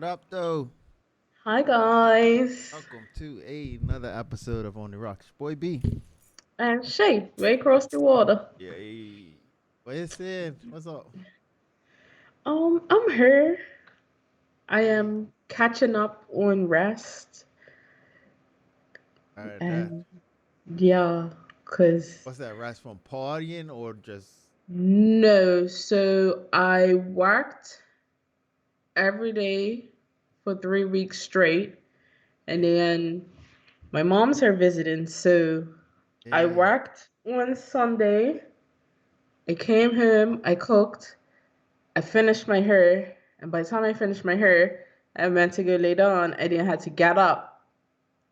What up, though? Hi guys, Welcome to another episode of On the Rocks. Boy B. and Shae, way across the water. Yay. What is it? What's up? I'm here. I Hey. am catching up on rest, All right, that. and yeah, cause What's that? Rest from partying or just. no, so I worked every day for 3 weeks straight, and then my mom's here visiting, so I Yeah. worked on Sunday. I came home, I cooked, I finished my hair, and by the time I finished my hair, I went to go lay down. I didn't have to get up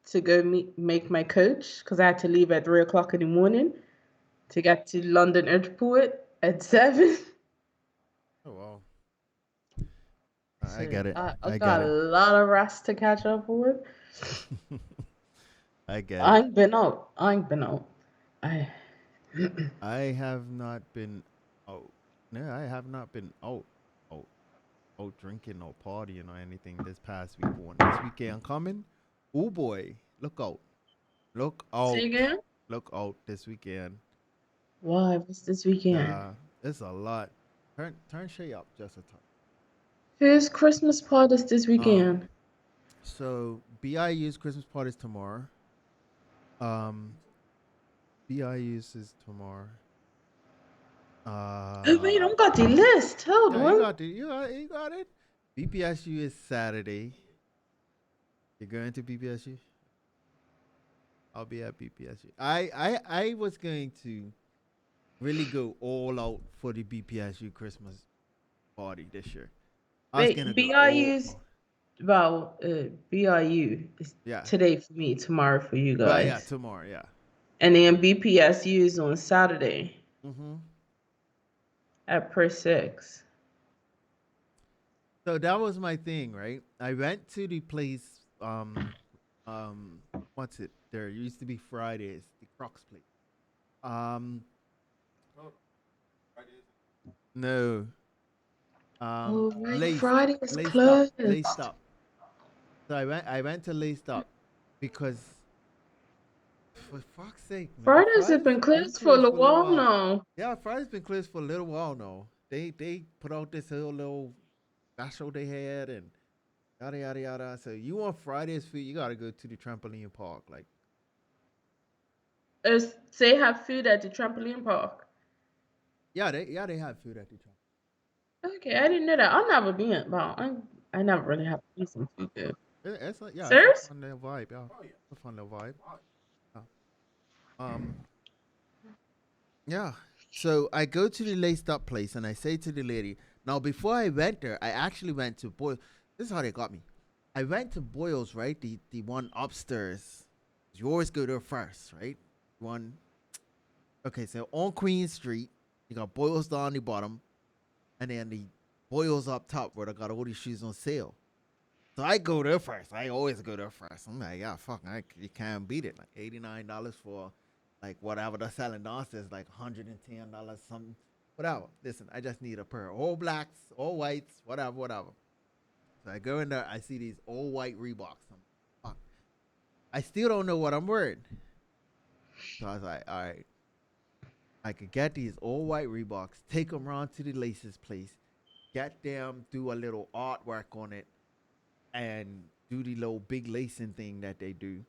to go make my coach because I had to leave at 3 o'clock in the morning to get to London Airport at 7. Oh, well. I So get it. I I get got a it. lot of rest to catch up with. I get I it. ain't been out. I ain't been out. I I have not been out. No, I have not been out, out drinking or partying or anything this past week. One this weekend coming. Oh boy, look out. Look see out. again. Look out this weekend. Why? What's this weekend? It's a lot. Turn Shay up just a touch. Whose Christmas parties this Um, weekend? so BIU's Christmas party's tomorrow. Um, BIU's is tomorrow. Oh wait, Uh, I got the list. Hold yeah, you on. got the you got it. BPSU is Saturday. You're going to BPSU. I'll be at BPSU. I was going to really go all out for the BPSU Christmas party this year. I was gonna Wait, go all. BIU's well, BIU is Yeah. today for me, tomorrow for you Well, yeah, guys. tomorrow. Yeah. And then BPSU is on Saturday Mm-hmm. at per six. So that was my thing, right? I went to the place. Um, what's it? There used to be Fridays, the Crocs place. Um, no. Oh, right, Laced, Friday is laced up, closed. laced up. So I went to laced up because, for fuck's sake, man, Fridays have Friday's been been closed for a closed little for a little while while. now. Yeah, Friday's been closed for a little while now. They put out this whole little special they had and yada yada yada. So you want Friday's food, you gotta go to the trampoline park. Like, They have food at the trampoline park. yeah they have food at the trampoline. Okay, I didn't know that. I've never been, but I never really have reason to go. It's a Serious? fun little vibe. Yeah, it's a fun little vibe. Yeah. Um, yeah. So I go to the laced up place and I say to the lady, now before I went there, I actually went to Boyle. This is how they got me. I went to Boyle's, right? The one upstairs. You always go there first, right? One. Okay, so on Queen Street, you got Boyle's down the bottom, and then the Boyle's up top where they got all these shoes on sale. So I go there first. I always go there first. I'm like, yeah, fuck, you can't beat it. Like $89 for like whatever they're selling downstairs, like $110, something, whatever. Listen, I just need a pair of all blacks, all whites, whatever, whatever. So I go in there, I see these all white Reeboks. Fuck. I still don't know what I'm wearing. So I was like, all right, I could get these all white Reeboks, take them around to the laces place, get them, do a little artwork on it, and do the little big lacing thing that they do,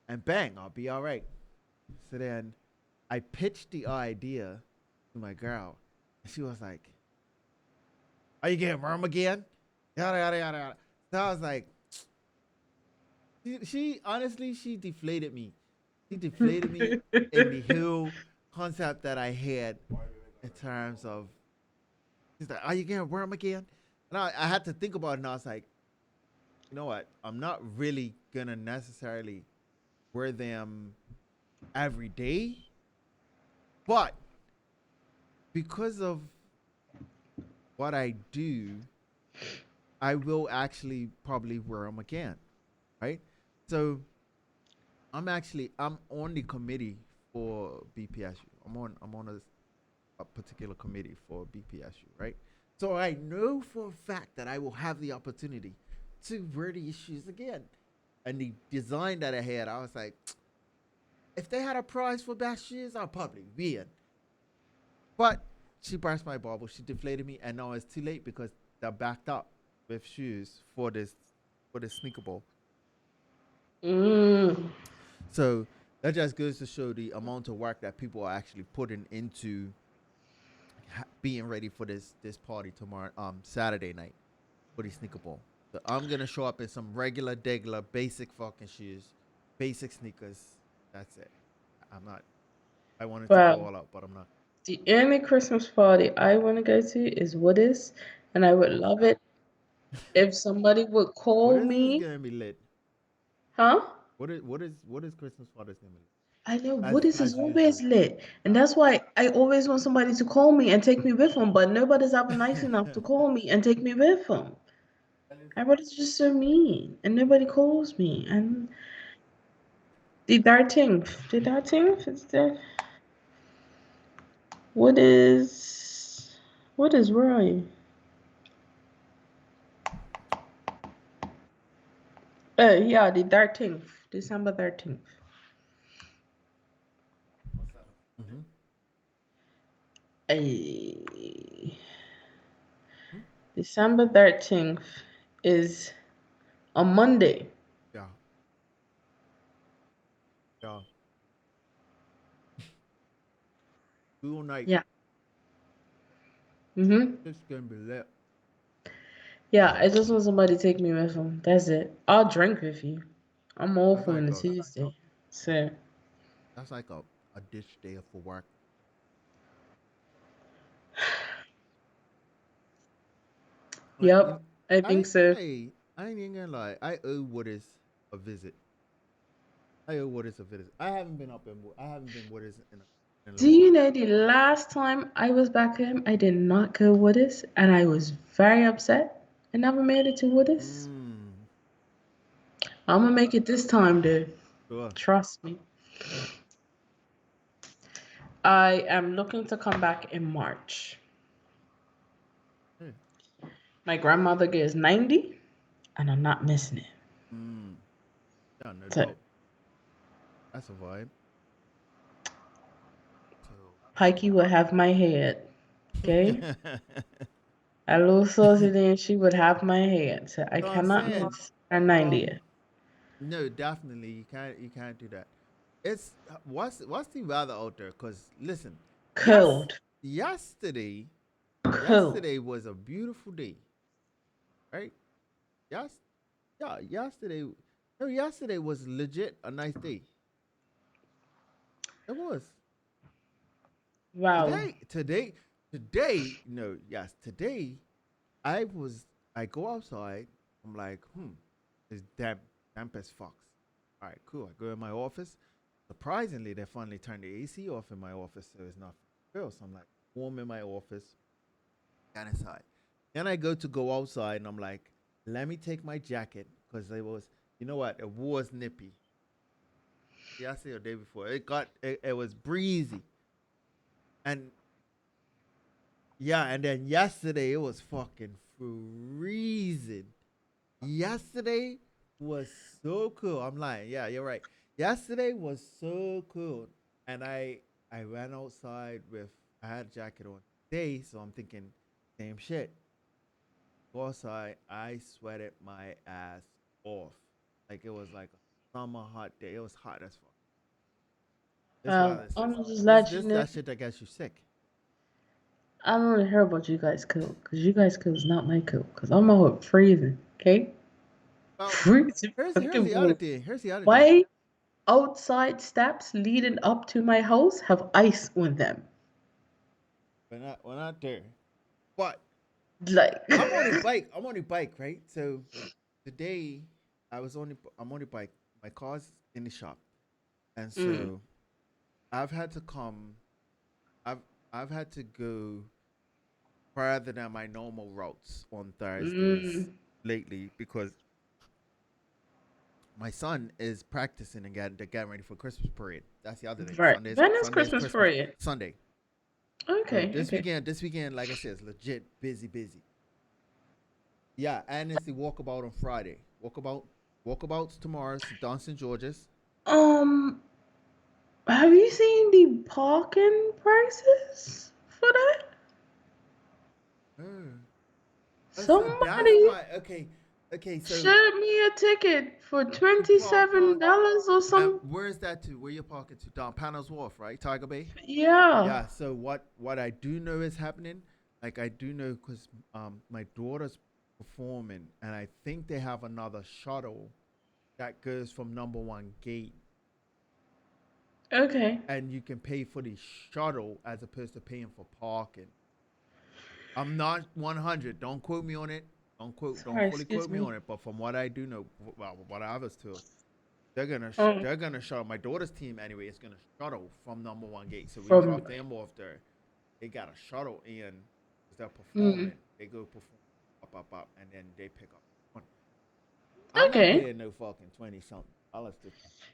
and bang, I'll be all right. So then I pitched the idea to my girl, and she was like, "Are you getting worm again?" Yada yada yada yada. So I was like, she honestly she deflated me. She deflated me in the whole concept that I had in terms of. She's like, "Are you getting worm again?" And I had to think about it, and I was like, you know what? I'm not really gonna necessarily wear them every day, but because of what I do, I will actually probably wear them again, right? So I'm on the committee for BPSU. I'm on a particular committee for BPSU, right? So I know for a fact that I will have the opportunity to wear these shoes again. And the design that I had, I was like, if they had a prize for best shoes, I'll probably win. But she burst my bubble. She deflated me, and now it's too late because they're backed up with shoes for this sneaker ball. Mm. So that just goes to show the amount of work that people are actually putting into being ready for this party tomorrow, Saturday night for the sneaker ball. So I'm gonna show up in some regular, degular, basic fucking shoes, basic sneakers. That's it. I'm not. I wanted to go Well, all out, but I'm not. the only Christmas party I want to go to is Woodis, and I would love it if somebody would What call is this me. gonna be lit? Huh? What is Christmas party's gonna be lit? I know As Woodis is as usual. always lit, and Ah, that's why I always want somebody to call me and take me with them, but nobody's ever nice enough to call me and take me with them. Everybody's just so mean, and nobody calls me. And the 13th is the what is where are you? Yeah, the 13th, December 13th. mm-hmm. Uh, December 13th is a Monday. Yeah, yeah. School night. Yeah. Mhm. It's gonna be lit. Yeah, I just want somebody to take me with them. That's it. I'll drink with you. I'm That's awful on like a a Tuesday. So, that's like a ditch day for work. Like yep, I think so. I ain't even gonna lie. I owe Wooders a visit. I owe Wooders a visit. I haven't been Wooders in a Do little you while. know the last time I was back home, I did not go Woodis, and I was very upset. I never made it to Woodis. Mm. I'm gonna make it this time, dude. Sure. Trust me. I am looking to come back in March. Yeah. My grandmother gets 90, and I'm not missing it. Mm. Yeah, no So, doubt. That's a vibe. So Pikey would have my head. Okay? that's A little saucy then she would have my head. So I what I'm cannot saying. miss her 90th. No, definitely you can't do that. It's what's the weather out there? Cause listen, yes, Cold. yesterday Cold. yesterday was a beautiful day, right? Yes, yeah, yesterday. No, yesterday was legit a nice day. It was. Wow. Today. No, yes, today. I was. I go outside. I'm like, it's damp as fuck. All right, cool. I go in my office. Surprisingly, they finally turned the AC off in my office, so it's not real. So I'm like warm in my office, got inside. Then I go outside, and I'm like, let me take my jacket because it was, you know what, it was nippy. Yesterday or the day before, it was breezy, and yeah, and then yesterday it was fucking freezing. Yesterday was so cool. I'm lying. Yeah, you're right. Yesterday was so cool, and I ran outside with I had a jacket on today, so I'm thinking same shit. Go outside. I sweated my ass off, like it was like a summer hot day. It was hot as fuck. This weather I'm is gonna just this let you this know. that shit that gets you sick. I don't want to hear about you guys cold, because you guys cold is not my cold, because I'm out here freezing, okay? Well, Freezing here's fucking the other cold. thing. Here's the other thing. My outside steps leading up to my house have ice on them. We're not there, but Like, I'm on a bike, right? So today I'm on a bike. My car's in the shop, and mm, so I've had to come. I've I've had to go further than my normal routes on Thursdays mm, lately because my son is practicing and getting ready for Christmas parade. That's the other thing. right. When is Sunday is Christmas for Christmas you? Sunday. So Okay, okay. this weekend, like I said, is legit busy, busy. Yeah, and it's the walkabout on Friday. Walkabouts tomorrow. It's St. George's. Um, have you seen the parking prices for that? Oh. So that's Somebody why. Okay, okay. So showed me a ticket for you park on. $27 or some. Where is that to? Where you parking to? Down Panels Wharf, right? Tiger Bay. Yeah. Yeah. So what I do know is happening. Like I do know because my daughter's performing, and I think they have another shuttle that goes from number one gate, Okay. and you can pay for the shuttle as opposed to paying for parking. I'm not 100. Don't quote me on it. Don't Sorry, fully excuse quote me me. on it. But from what I do know, well, what I was told, Um, they're gonna shuttle. My daughter's team anyway is gonna shuttle from number one gate. So we from. drop them off there. They got a shuttle in because they're Mm, performing. They go perform, up, and then they pick up. I'm not okay. paying no fucking 20 something dollars to.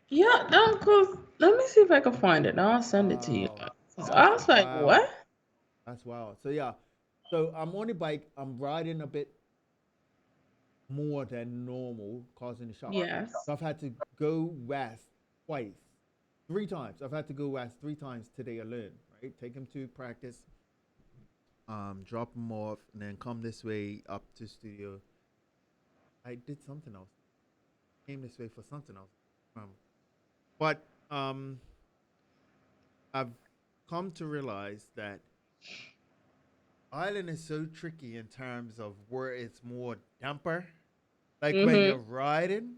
Yeah, no, cause let me see if I can find it. I'll send it to you. Wow, 'Cause that's I was like, wild. what? That's wild. So yeah, so I'm on the bike. I'm riding a bit more than normal, causing the shock. Yes. So I've had to go west twice, 3 times. I've had to go west 3 times today alone. Right, take him to practice, drop him off, and then come this way up to studio. I did something else. Came this way for something else. But I've come to realize that island is so tricky in terms of where it's more damper. Like when Mm-hmm. you're riding,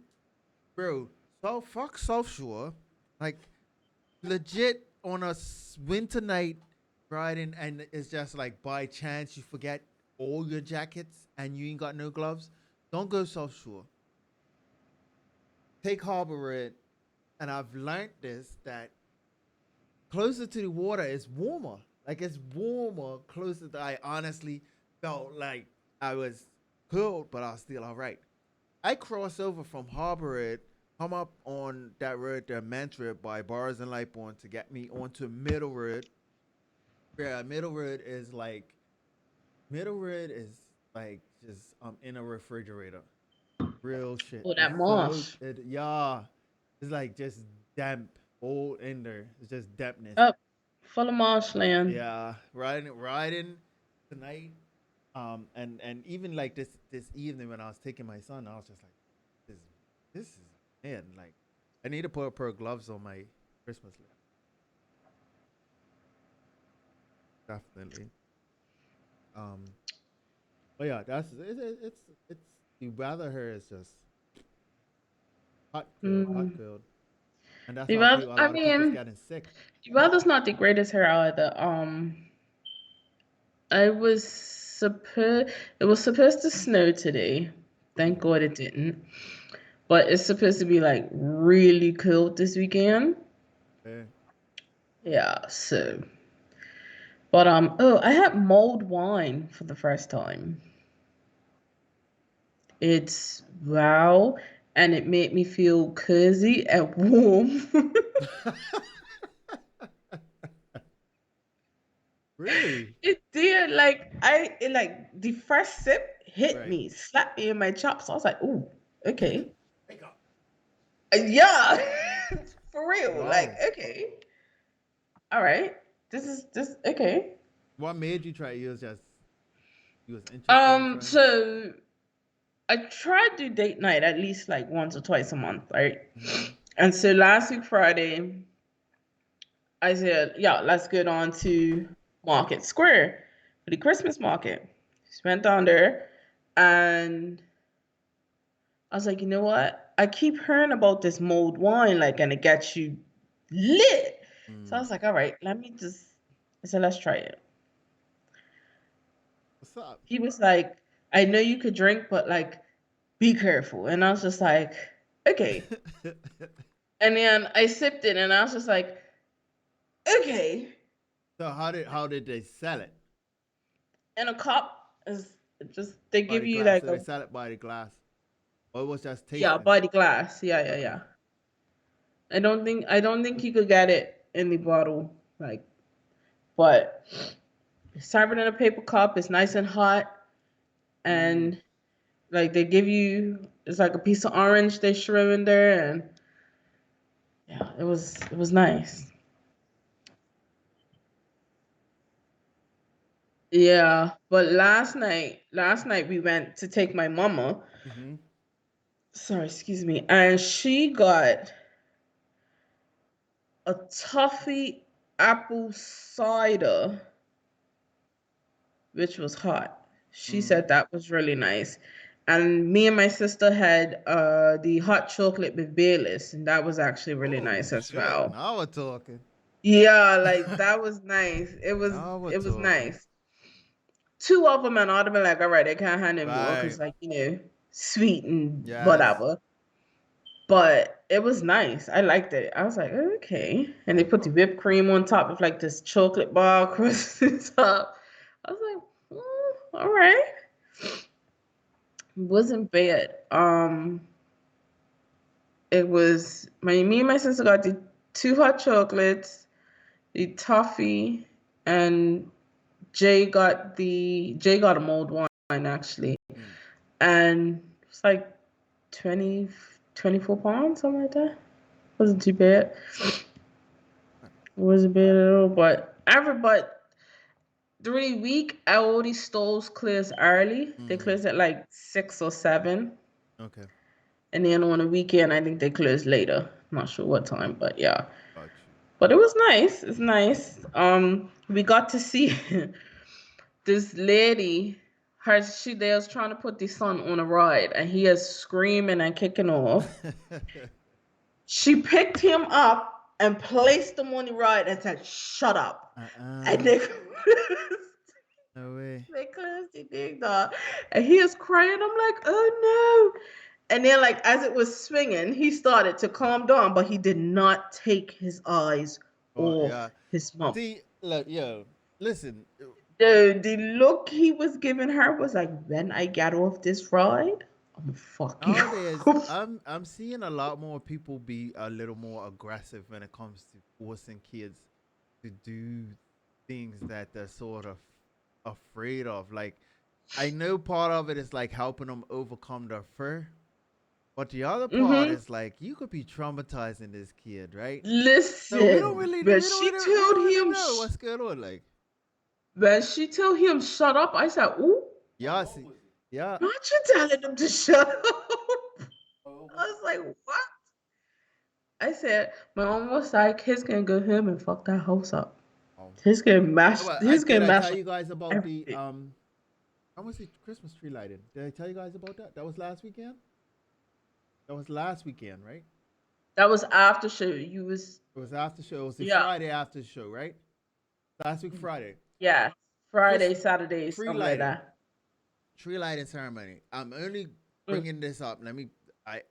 bro. So fuck South Shore, like legit on a winter night riding, and it's just like by chance you forget all your jackets and you ain't got no gloves. Don't go South Shore. Take Harbor Red, and I've learned this that closer to the water is warmer. Like it's warmer closer to. I honestly felt like I was cold, but I was still all right. I cross over from Harbor Red, come up on that road there, Mantra by Bars and Lightbourne to get me onto Middle Road. Yeah, Middle Road is like just in a refrigerator. Real shit. Oh, It's that so marsh. yeah. It's like just damp all in there. It's just dampness. Up, full of marshland. Yeah, riding tonight. And even like this evening when I was taking my son, I was just like, this this is man, like I need to put a pair of gloves on my Christmas list. Definitely. Um, but yeah, it's the weather here is just hot, Mm. cold, and that's The how weather, people a I lot of people's mean, getting sick. the weather's not the greatest here either. I was supposed it was supposed to snow today. Thank Mm. God it didn't. But it's supposed to be like really cold this weekend. Eh, Yeah, so but oh, I had mulled wine for the first time. It's wow, and it made me feel cozy and warm. really? It did like like the first sip hit Right. me, slapped me in my chops. I was like, "Ooh, okay, Wake up. yeah, for real." Like, Wow. okay, all right, this okay. What made you try it? You was interested in trying it? So I try to do date night at least like once or twice a month, right? Mm-hmm. And so last week Friday, I said, "Yeah, let's get on to Market Square for the Christmas market." Just went down there, and I was like, you know what? I keep hearing about this mulled wine, like, and it gets you lit. So I Mm. was like, all right, let me just. I said, let's try it. What's up? He was like, I know you could drink, but like, be careful. And I was just like, okay. And then I sipped it, and I was just like, okay. So how did they sell it? And a cup is just they By give the you glass. like So a they sell it by the glass. Or it was just yeah tasting. body glass. Yeah, yeah, Okay. yeah. I don't think you could get it in the bottle, like, but serve it in a paper cup. It's nice and hot, Mm. and Like they give you, it's like a piece of orange they shrimp in there, and yeah, it was nice. Yeah, but last night we went to take my mama. Mm-hmm. Sorry, excuse me, and she got a toffee apple cider, which was hot. She Mm-hmm. said that was really nice. And me and my sister had the hot chocolate with Baileys, and that was actually really Oh nice as shit! well. Now we're talking. Yeah, like that was nice. It was Now we're it was talking. nice. Two of them, and I'd have been like, all right, I can't have any more Right. because, like, sweet and Yes. whatever. But it was nice. I liked it. I was like, okay. And they put the whipped cream on top of like this chocolate bar crust on top. I was like, all right. Wasn't bad. It was me and my sister got the two hot chocolates, the toffee, and Jay got a mulled wine actually, Mm. and it's like 20, 24 pounds, something like that. Wasn't too bad. Wasn't bad at all. But during the week, all these stores close early. They Mm. close at like 6 or 7, Okay. and then on the weekend, I think they close later. Not sure what time, but yeah. Got you. But it was nice. It's nice. We got to see this lady. They was trying to put the son on a ride, and he is screaming and kicking off. She picked him up and placed him on the ride and said, "Shut up." And uh-uh. they No way. they closed the thing, dog. And he is crying. I'm like, "Oh no." And then, like, as it was swinging, he started to calm down, but he did not take his eyes Oh yeah. off his mom. See, look, yo, listen. The look he was giving her was like, when I get off this ride, I'm gonna fuck you Nowadays, up. I'm seeing a lot more people be a little more aggressive when it comes to forcing kids to do things that they're sort of afraid of. Like, I know part of it is like helping them overcome their fear, but the other part Mm-hmm. is like you could be traumatizing this kid, right? So Listen, we don't really know what's going on. Like, when she told him shut up, I said, "Ooh, yeah, see, yeah, not you telling him to shut up." I was like, "What?" I said, my mom was like, "He's gonna go home and fuck that house up. um, well, He's did gonna I mash tell up you guys about the everything." how was the Christmas tree lighting? Did I tell you guys about that? That was last weekend. That was last weekend, right? That was after show. You was It was after show. It was the Yeah, Friday after show, right? Last week Friday. yeah. Chris Friday, Saturday, tree something like lighting, that. tree lighting ceremony. I'm only Mm, bringing this up. I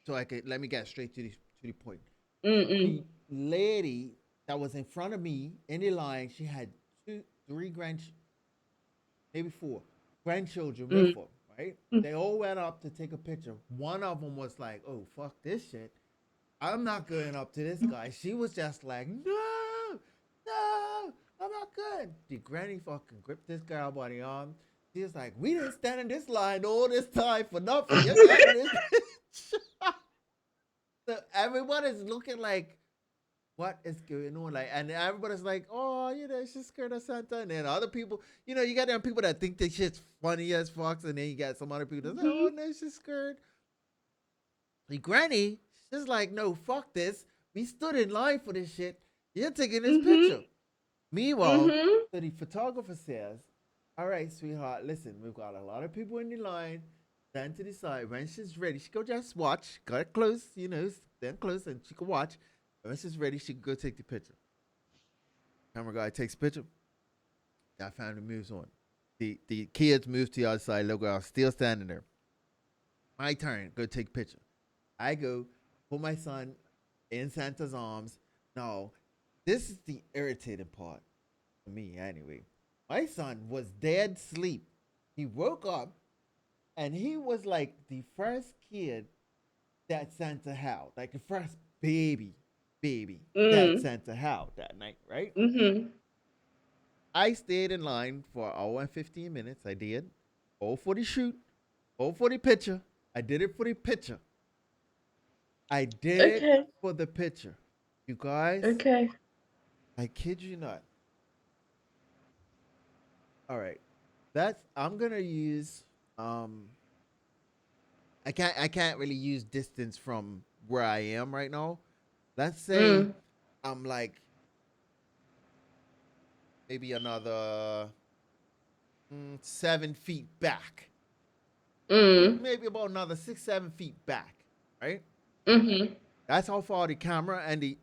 so I could let me get straight to the point. The mm, lady that was in front of me in the line, she had two, three maybe four grandchildren with mm, her. Right? mm, They all went up to take a picture. One of them was like, "Oh fuck this shit! I'm not going up to this guy." She was just like, "No, no, I'm not good." The granny fucking gripped this girl by the arm. She was like, "We didn't stand in this line all this time for nothing. You're getting this bitch." So everyone is looking like, what is going on? Like, and everybody's like, "Oh, she's scared of Santa." And then other people, you got them people that think this shit's funny as fuck, and then you got some other people that say, "Oh, mm, no, she's scared." The granny, she's like, "No, fuck this. We stood in line for this shit. You're taking this mm, picture." Meanwhile, mm, so the photographer says, "All right, sweetheart, listen, we've got a lot of people in the line. Stand to the side. When she's ready, she go just watch. Got close, stand close, and she can watch. When she's ready, she can go take the picture." Camera guy takes a picture. That family moves on. The kids move to the other side. Little girl still standing there. My turn. Go take a picture. I go put my son in Santa's arms. No, this is the irritating part for me anyway. My son was dead sleep. He woke up and he was like the first kid that Santa held, like the first baby that mm, Santa held that night, right? mm, I stayed in line for an hour and 15 minutes. I did. All for the shoot, All for the picture. I did it for the picture. I did it Okay. for the picture. You guys, Okay. I kid you not. All right. That's I'm gonna use um I can't really use distance from where I am right now. Let's say Mm. I'm like maybe another 7 feet back. Mm. Maybe about another 6, 7 feet back. Right? Mhm. That's how far the camera and the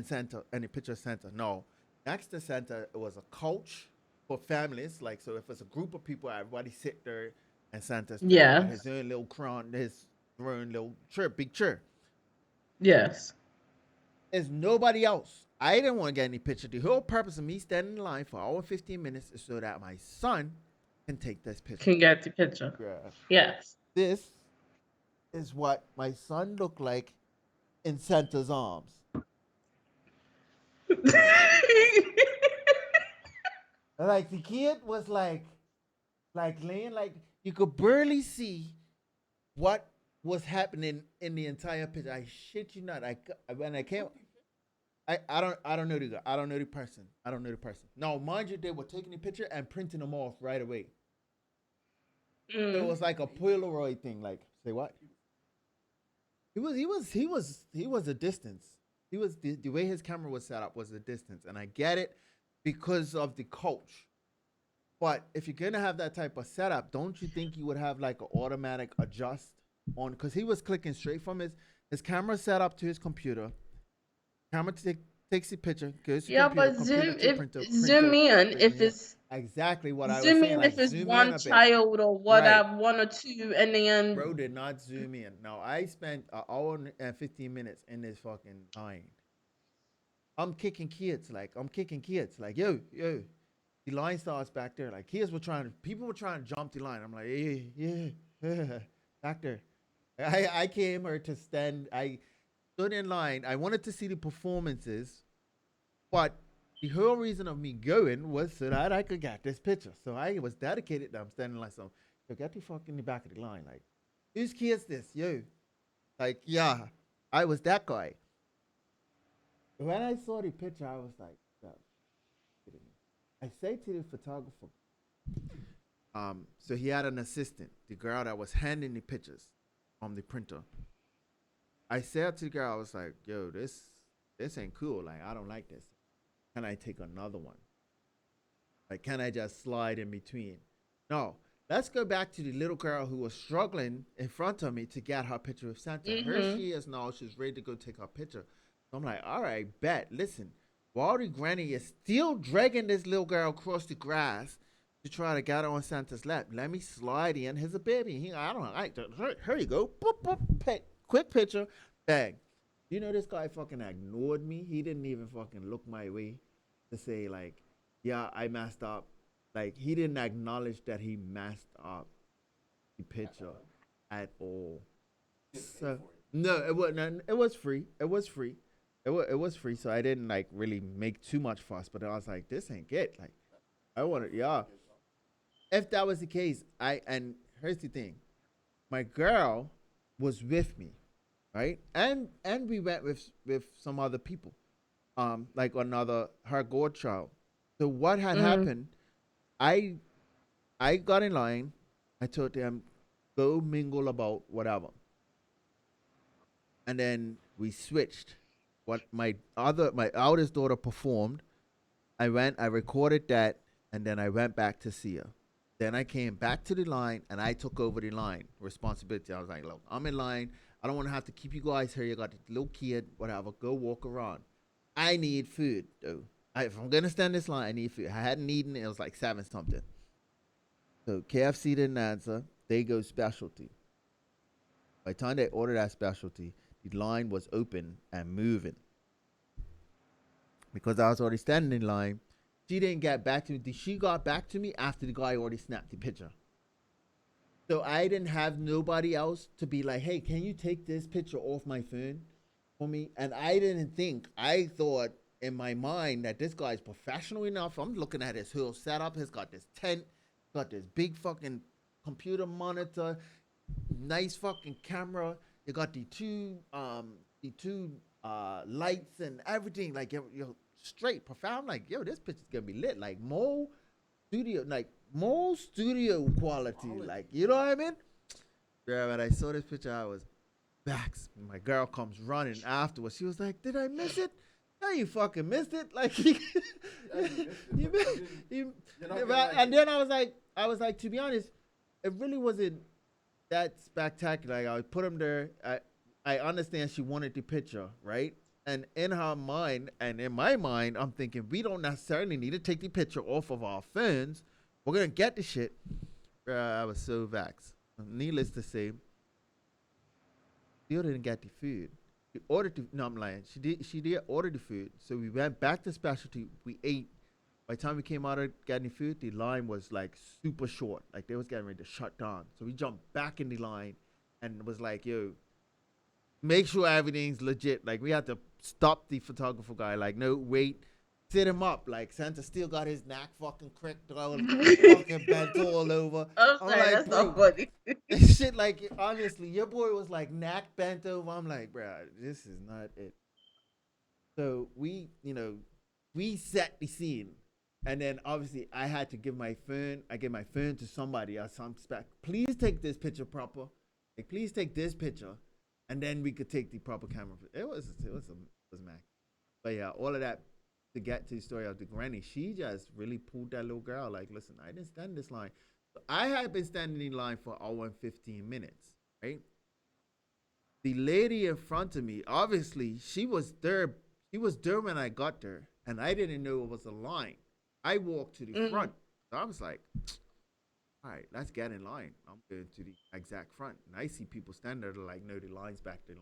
center and the picture center. No. Next to center it was a couch for families. Like so if it's a group of people, everybody sit there and Santa's there got his Yes. own little crown, his own little chair, big chair. Yes. There's nobody else. I didn't want to get any picture. The whole purpose of me standing in line for hour 15 minutes is so that my son can take this picture. Can get the picture. Yeah. Yes. This is what my son looked like in Santa's arms. Like the kid was like laying like you could barely see what was happening in the entire picture. I shit you not. When I came, I don't know the guy. I don't know the person. I don't know the person. Now, mind you, they were taking the picture and printing them off right away. So it Mm. was like a Polaroid thing. Like, say what? He was a distance. He was the way his camera was set up was a distance, and I get it because of the coach. But if you're gonna have that type of setup, don't you think you would have like an automatic adjust on? Because he was clicking straight from his camera set up to his computer. Camera takes the picture, goes to Yeah, computer, but computer zoom to if printer, zoom printer in taking if it. it's Exactly what I was zoom saying. in Like if it's zoom in one a bit. child or Right. whatever, one or two, and then Bro did not zoom in. Now I spent an hour and 15 minutes in this fucking line. I'm kicking kids. Like I'm kicking kids. Like yo. The line starts back there. Like people were trying to jump the line. I'm like, yeah, back there. I came here to stand. I stood in line. I wanted to see the performances, but the whole reason of me going was so that I could get this picture. So I was dedicated that I'm standing like so. Yo, get the fuck in the back of the line. Like, whose kids this? Yo. Like, yeah. I was that guy. When I saw the picture, I was like, no, kidding me. I say to the photographer, so he had an assistant, the girl that was handing the pictures from the printer. I said to the girl, I was like, yo, this ain't cool. Like, I don't like this. Can I take another one? Like, can I just slide in between? No. Let's go back to the little girl who was struggling in front of me to get her picture with Santa. Here mm-hmm. she is now. She's ready to go take her picture. So I'm like, all right, bet. Listen, while the granny is still dragging this little girl across the grass to try to get her on Santa's lap, let me slide in. Here's a baby. I don't like that. Here you go. Boop, boop, quick picture. Bang. You know, this guy fucking ignored me. He didn't even fucking look my way to say, like, yeah, I messed up. Like, he didn't acknowledge that he messed up the picture at all. So, no, it wasn't. It was free. It was free. It was free. So I didn't like really make too much fuss. But I was like, this ain't good. Like, I want to, yeah. If that was the case, and here's the thing, my girl was with me, right? And we went with some other people, like another her godchild. So what had Mm. happened? I I got in line. I told them go mingle about whatever, and then we switched. What my oldest daughter performed, I went, I recorded that, and then I went back to see her. Then I came back to the line and I took over the line responsibility. I was like, look, I'm in line. I don't want to have to keep you guys here. You got the little kid, whatever. Go walk around. I need food, though. If I'm gonna stand this line, I need food. I hadn't eaten. It was like 7 something. So KFC didn't answer. They go specialty. By the time they ordered that specialty, the line was open and moving. Because I was already standing in line. She didn't get back to me. She got back to me after the guy already snapped the picture. So I didn't have nobody else to be like, hey, can you take this picture off my phone for me? And I didn't think, I thought in my mind that this guy's professional enough. I'm looking at his whole setup. He's got this tent, got this big fucking computer monitor. nice fucking camera. You got the two lights and everything. Like you're straight profound. Like yo, this picture's gonna be lit. More studio quality. Like you know what I mean? Yeah, when I saw this picture, I was backs. My girl comes running afterwards. She was like, "Did I miss it?" No, you fucking missed it. Like you, you, you, and then I was like, to be honest, it really wasn't that spectacular. Like I put him there. I understand she wanted the picture, right? And in her mind and in my mind, I'm thinking we don't necessarily need to take the picture off of our phones. We're gonna get the shit. I was so vexed. Needless to say, still didn't get the food. She ordered the no, I'm lying. She did order the food. So we went back to specialty. We ate. By the time we came out of getting the food, the line was like super short. Like they was getting ready to shut down. So we jumped back in the line and was like, yo, make sure everything's legit. Like we had to stop the photographer guy. Like, no, wait, sit him up. Like Santa still got his neck fucking cricked, all fucking bent all over. I'm I'm sorry, like, that's not bro, funny. shit. Like honestly, your boy was like neck bent over. I'm like, bro, this is not it. So we set the scene. And then obviously I had to give my phone. I gave my phone to somebody else. Some spec. Please take this picture proper. Like, please take this picture, and then we could take the proper camera. It was Mac. But yeah, all of that to get to the story of the granny. She just really pulled that little girl. Like, listen, I didn't stand this line. So I had been standing in line for an hour and 15 minutes. Right. The lady in front of me, obviously, she was there. She was there when I got there, and I didn't know it was a line. I walked to the Mm. front. So I was like, all right, let's get in line. I'm going to the exact front. And I see people standing there, like, no, the line's back there.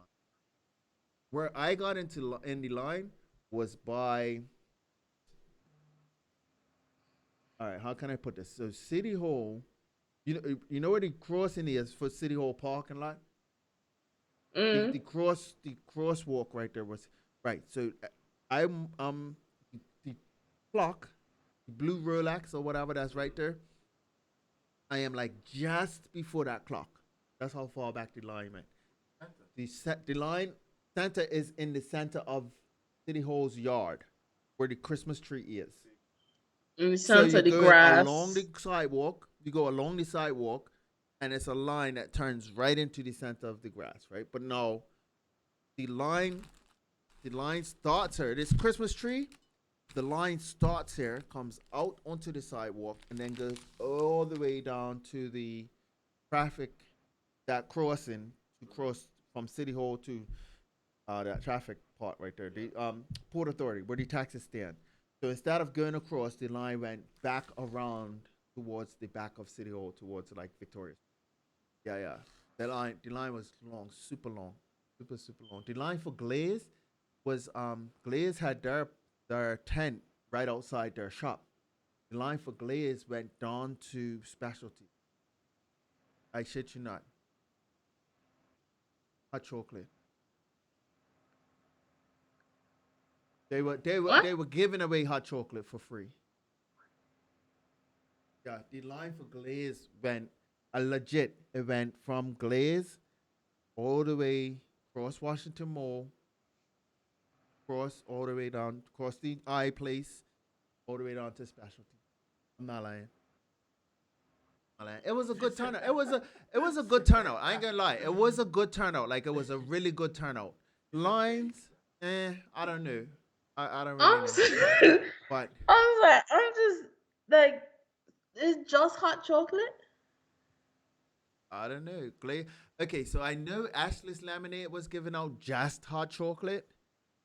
Where I got into in the line was by, all right, how can I put this? So City Hall, you know where the crossing is for City Hall parking lot? Mm. The crosswalk right there was, right. So I'm, the clock, the blue Rolex or whatever that's right there, I am like just before that clock. That's how far back the line went. The line center is in the center of City Hall's yard, where the Christmas tree is. In the So center you're of the going along grass. the sidewalk. You go along the sidewalk, and it's a line that turns right into the center of the grass, right? But no, the line, the line starts here. This Christmas tree, the line starts here, comes out onto the sidewalk, and then goes all the way down to the traffic, that crossing to cross from City Hall to that traffic part right there, the Port Authority, where the taxis stand. So instead of going across, the line went back around towards the back of City Hall, towards like Victoria. Yeah, yeah. The line was long, super long, super long. The line for Glaze was Glaze had their tent right outside their shop. The line for Glaze went down to Specialty. I shit you not. Hot chocolate. What? They were giving away hot chocolate for free. Yeah, the line for Glaze went a legit. It went from Glaze all the way across Washington Mall, cross all the way down, across the I place, all the way down to Specialty. I'm not lying. It was a good turnout. It was a good turnout. I ain't gonna lie. It was a good turnout. Like it was a really good turnout. Lines, I don't know. I don't really I'm know. s- But I'm just like, it's just hot chocolate. I don't know. Okay, so I know Ashley's Lemonade was giving out just hot chocolate.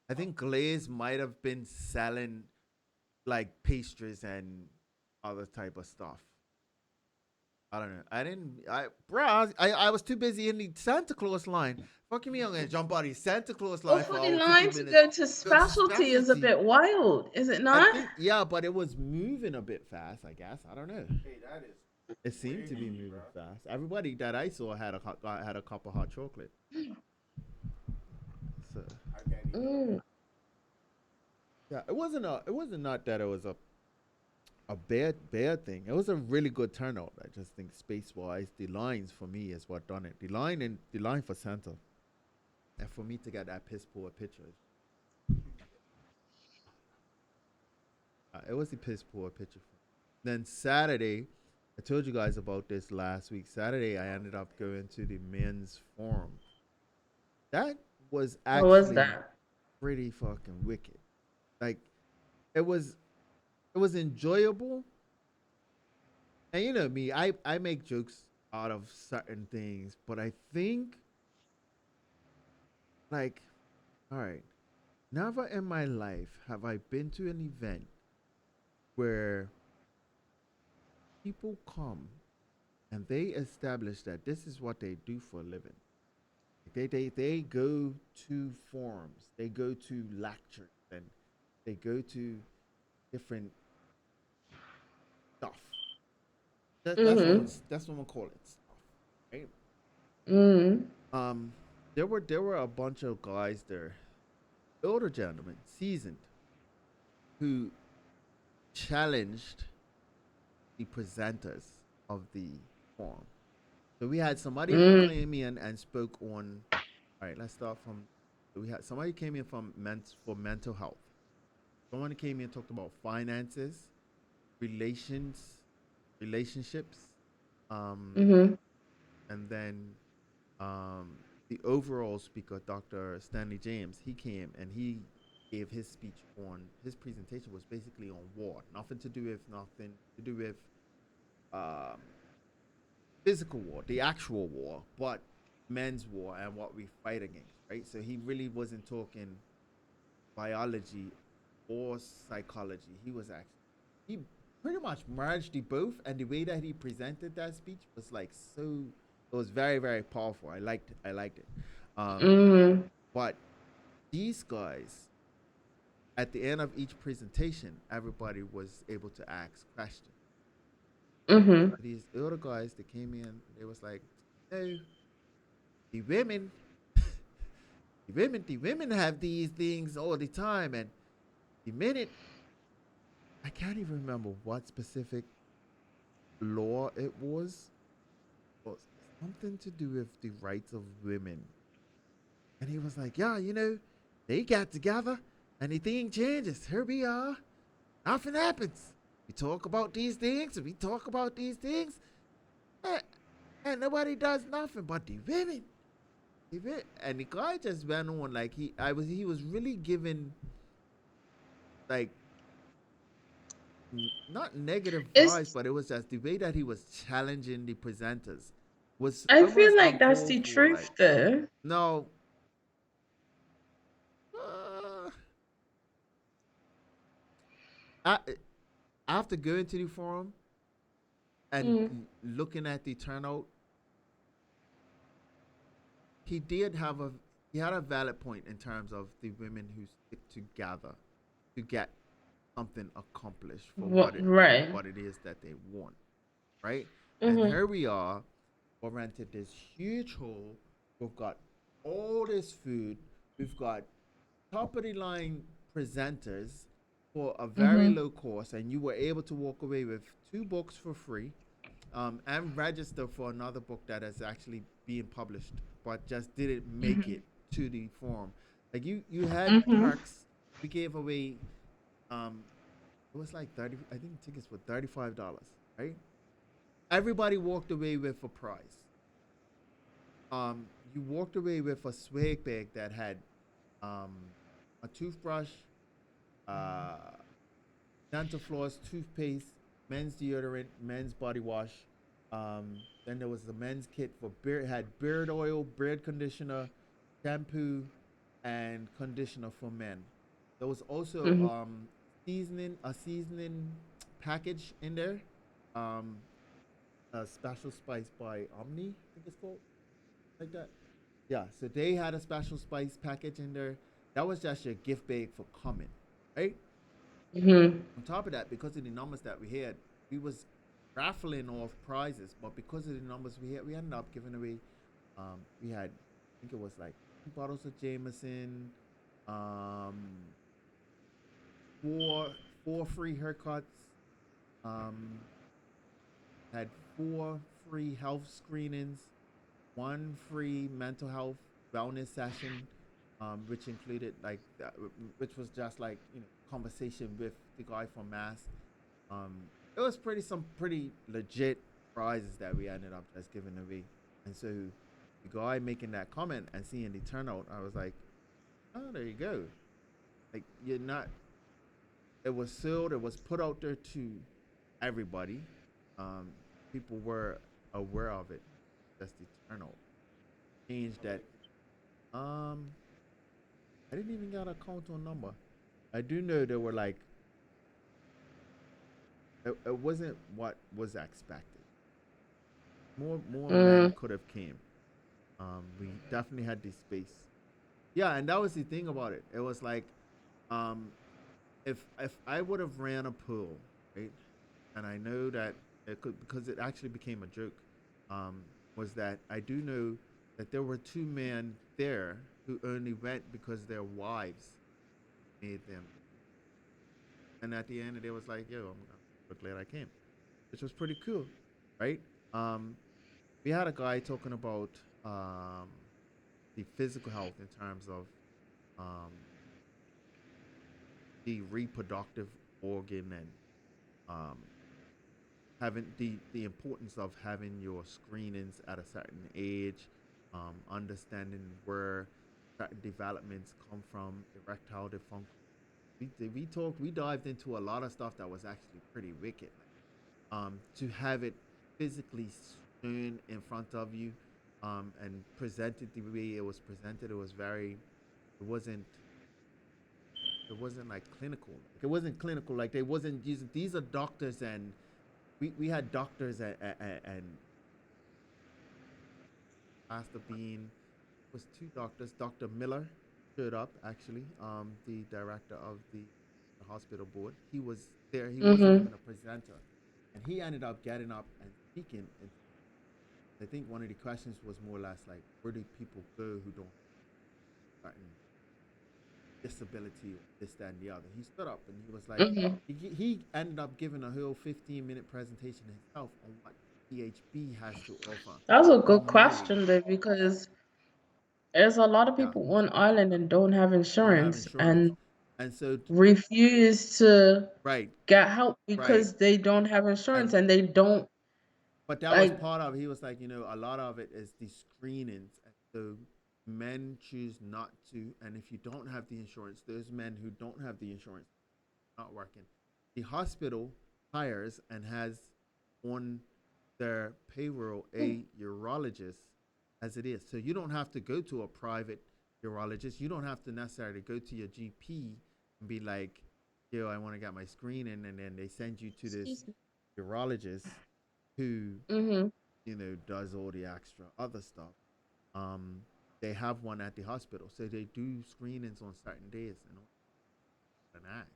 I think Glaze might have been selling like pastries and other type of stuff. I don't know. I didn't. I was too busy in the Santa Claus line. Fucking me, I'm gonna jump out of the Santa Claus But line for for the over 50 line to minutes. go to Go to specialty is a specialty. bit wild, is it I not? think yeah, but it was moving a bit fast. I guess I don't know. It seemed to be moving fast. Everybody that I saw had a cup of hot chocolate. So Mm. yeah, it wasn't not that it was a a bad thing. It was a really good turnout. I just think space wise, the lines for me is what done it. The line for Santa, and for me to get that piss poor picture, it was the piss poor picture. Then Saturday, I told you guys about this last week. Saturday, I ended up going to the men's forum. That was What was actually that? pretty fucking wicked. Like it was, it was enjoyable. And you know me, I make jokes out of certain things, but I think like, all right, never in my life have I been to an event where people come and they establish that this is what they do for a living. They go to forums, they go to lectures, and they go to different stuff. Mm-hmm. That's what I'm call it stuff, right? Mm-hmm. Um, there were a bunch of guys there, older gentlemen, seasoned, who challenged the presenters of the forum. So we had somebody who Mm-hmm. came in and spoke on. All right, let's start from. We had somebody came in from for mental health. Someone came in and talked about finances, relations, relationships, um, Mm-hmm. and then the overall speaker, Dr. Stanley James, he came and he gave his speech on his presentation was basically on war, nothing to do with um, physical war, the actual war, but men's war and what we fight against, right? So he really wasn't talking biology or psychology. He was actually he pretty much merged the both, and the way that he presented that speech was like so. It was very powerful. I liked it. I liked it. Um, Mm-hmm. but these guys, at the end of each presentation, everybody was able to ask questions. Mm-hmm. These older guys that came in, they was like, "Hey, the women, the women have these things all the time, and the minute I can't even remember what specific law it was something to do with the rights of women." And he was like, "Yeah, you know, they got together, and the thing changes. Here we are. Nothing happens. We talk about these things, and we talk about these things, and, and nobody does nothing but the women." And the guy just went on like he was really giving like not negative vibes, It's but it was just the way that he was challenging the presenters was I feel almost like that's uncalled the for. Like, truth though. no, uh, I, after going to the forum and Mm. looking at the turnout, he did have a he had a valid point in terms of the women who stick together to get something accomplished for Right. what it is that they want, right? And Mm-hmm. here we are, we rented this huge hall. We've got all this food. We've got top of the line presenters for a very Mm-hmm. low cost, and you were able to walk away with two books for free, and register for another book that is actually being published, but just didn't make Mm-hmm. it to the forum. Like you had Mm-hmm. perks. We gave away, um, it was like 30. I think tickets were $35, right? Everybody walked away with a prize. You walked away with a swag bag that had um, a toothbrush, uh, dental floss, toothpaste, men's deodorant, men's body wash. Then there was the men's kit for beard, had beard oil, beard conditioner, shampoo, and conditioner for men. There was also Mm-hmm. a seasoning package in there. Um, a special spice by Omni, I think it's called like that. Yeah, so they had a special spice package in there. That was just your gift bag for coming, right? Mm-hmm. On top of that, because of the numbers that we had, we was raffling off prizes, but because of the numbers we had, we ended up giving away. We had, I think it was like 2 bottles of Jameson, um, four free haircuts, Um, had 4 free health screenings, 1 free mental health wellness session, which included like which was just like conversation with the guy from Mass. It was some pretty legit prizes that we ended up just giving away, and so the guy making that comment and seeing the turnout, I was like, oh, there you go. Like you're not. It was sealed. It was put out there to everybody. Um, People were aware of it. That's the turnout. Change that. Um, I didn't even get a count on number. I do know there were like it wasn't what was expected. More men Mm, could have came. We definitely had the space. Yeah, and that was the thing about it. It was like, um, if I would have ran a pool, right, and I know that it could because it actually became a joke. Um, was that I do know that there were 2 men there who only went because their wives made them, and at the end, it was like, yo, I'm so glad I came, which was pretty cool, right? Um, we had a guy talking about um, the physical health in terms of um, the reproductive organ and um, having the importance of having your screenings at a certain age, understanding where certain developments come from, erectile dysfunction. We dived into a lot of stuff that was actually pretty wicked. To have it physically shown in front of you, and presented the way it was presented, it was very. It wasn't. It wasn't like clinical. Like it wasn't clinical. Like they wasn't using. These are doctors, and we had doctors and Pastor Bean was 2 doctors. Dr. Miller showed up actually. The director of the hospital board. He was there. He wasn't mm-hmm. even a presenter, and he ended up getting up and speaking. And I think one of the questions was more or less like, where do people go who don't have certain disability or this, that, and the other? He stood up and he was like, Mm-hmm. he ended up giving a whole 15-minute presentation himself on what PHB has to offer That's a good primarily. question though, because there's a lot of Yeah, people on island and don't have don't have insurance insurance. and And so, refuse to right, get help right. because they don't have insurance And and they don't but that was like. part of it. He was like, a lot of it is the screenings. And so men choose not to. And if you don't have the insurance, those men who don't have the insurance not working. The hospital hires and has on their payroll a urologist as it is. So you don't have to go to a private urologist. You don't have to necessarily go to your GP and be like, yo, I want to get my screening. And then they send you to this Excuse me. urologist who, Mm-hmm. does all the extra other stuff. Um, they have one at the hospital. So they do screenings on certain days and an ask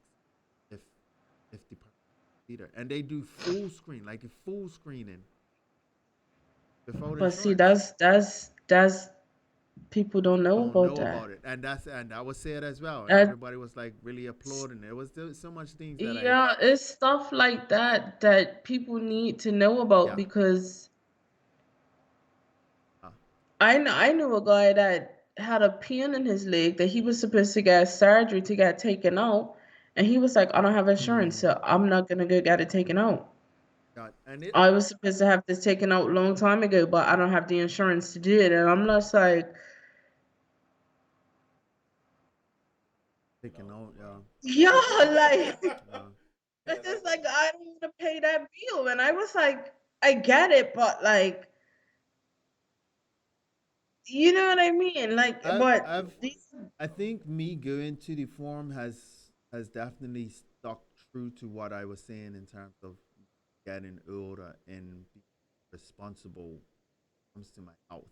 if the theater, and they do full screen, like a full screening without But see, insurance. that's people don't know Don't about know that. about it, and that was said as well, and That everybody was like really applauding. There was so much things that I Yeah, it's stuff like that that people need to know about yeah because uh, I knew a guy that had a pin in his leg that he was supposed to get surgery to get taken out, and he was like, I don't have insurance, mm, so I'm not gonna go get it taken out. God, and it I was supposed to have this taken out a long time ago, but I don't have the insurance to do it. And I'm just like, taking out yeah, like, uh, it's just like, I don't want to pay that bill. And I was like, I get it, but like, you know what I mean? Like, but I've these, I think me going to the forum has definitely stuck true to what I was saying in terms of getting older and being responsible when it comes to my health.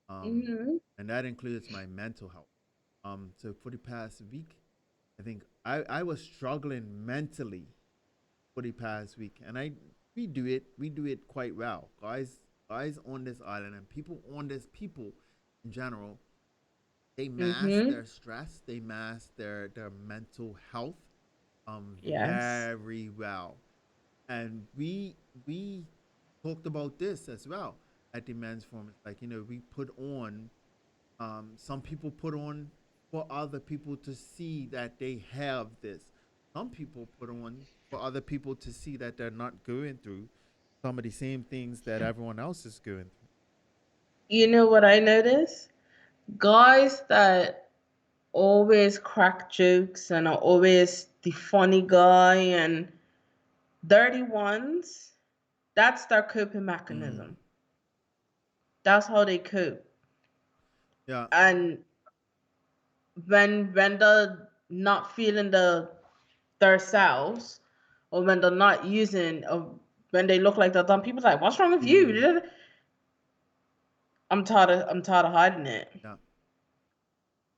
Um, hmm and that includes my mental health. So for the past week, I think I was struggling mentally for the past week, and we do it quite well, guys on this island and people in general. They mask hmm their stress, they mask their mental health, yes. very well. And we talked about this as well at the men's forum. It's like, we put on, some people put on for other people to see that they have this. Some people put on for other people to see that they're not going through some of the same things that everyone else is going through. You know what I notice? Guys that always crack jokes and are always the funny guy and dirty ones, that's their coping Mm, mechanism. That's how they cope. yeah. And when they're not feeling themselves, or when they're not using, or when they look like they're done, people like, "What's wrong with Mm, you?" I'm tired of hiding it. yeah.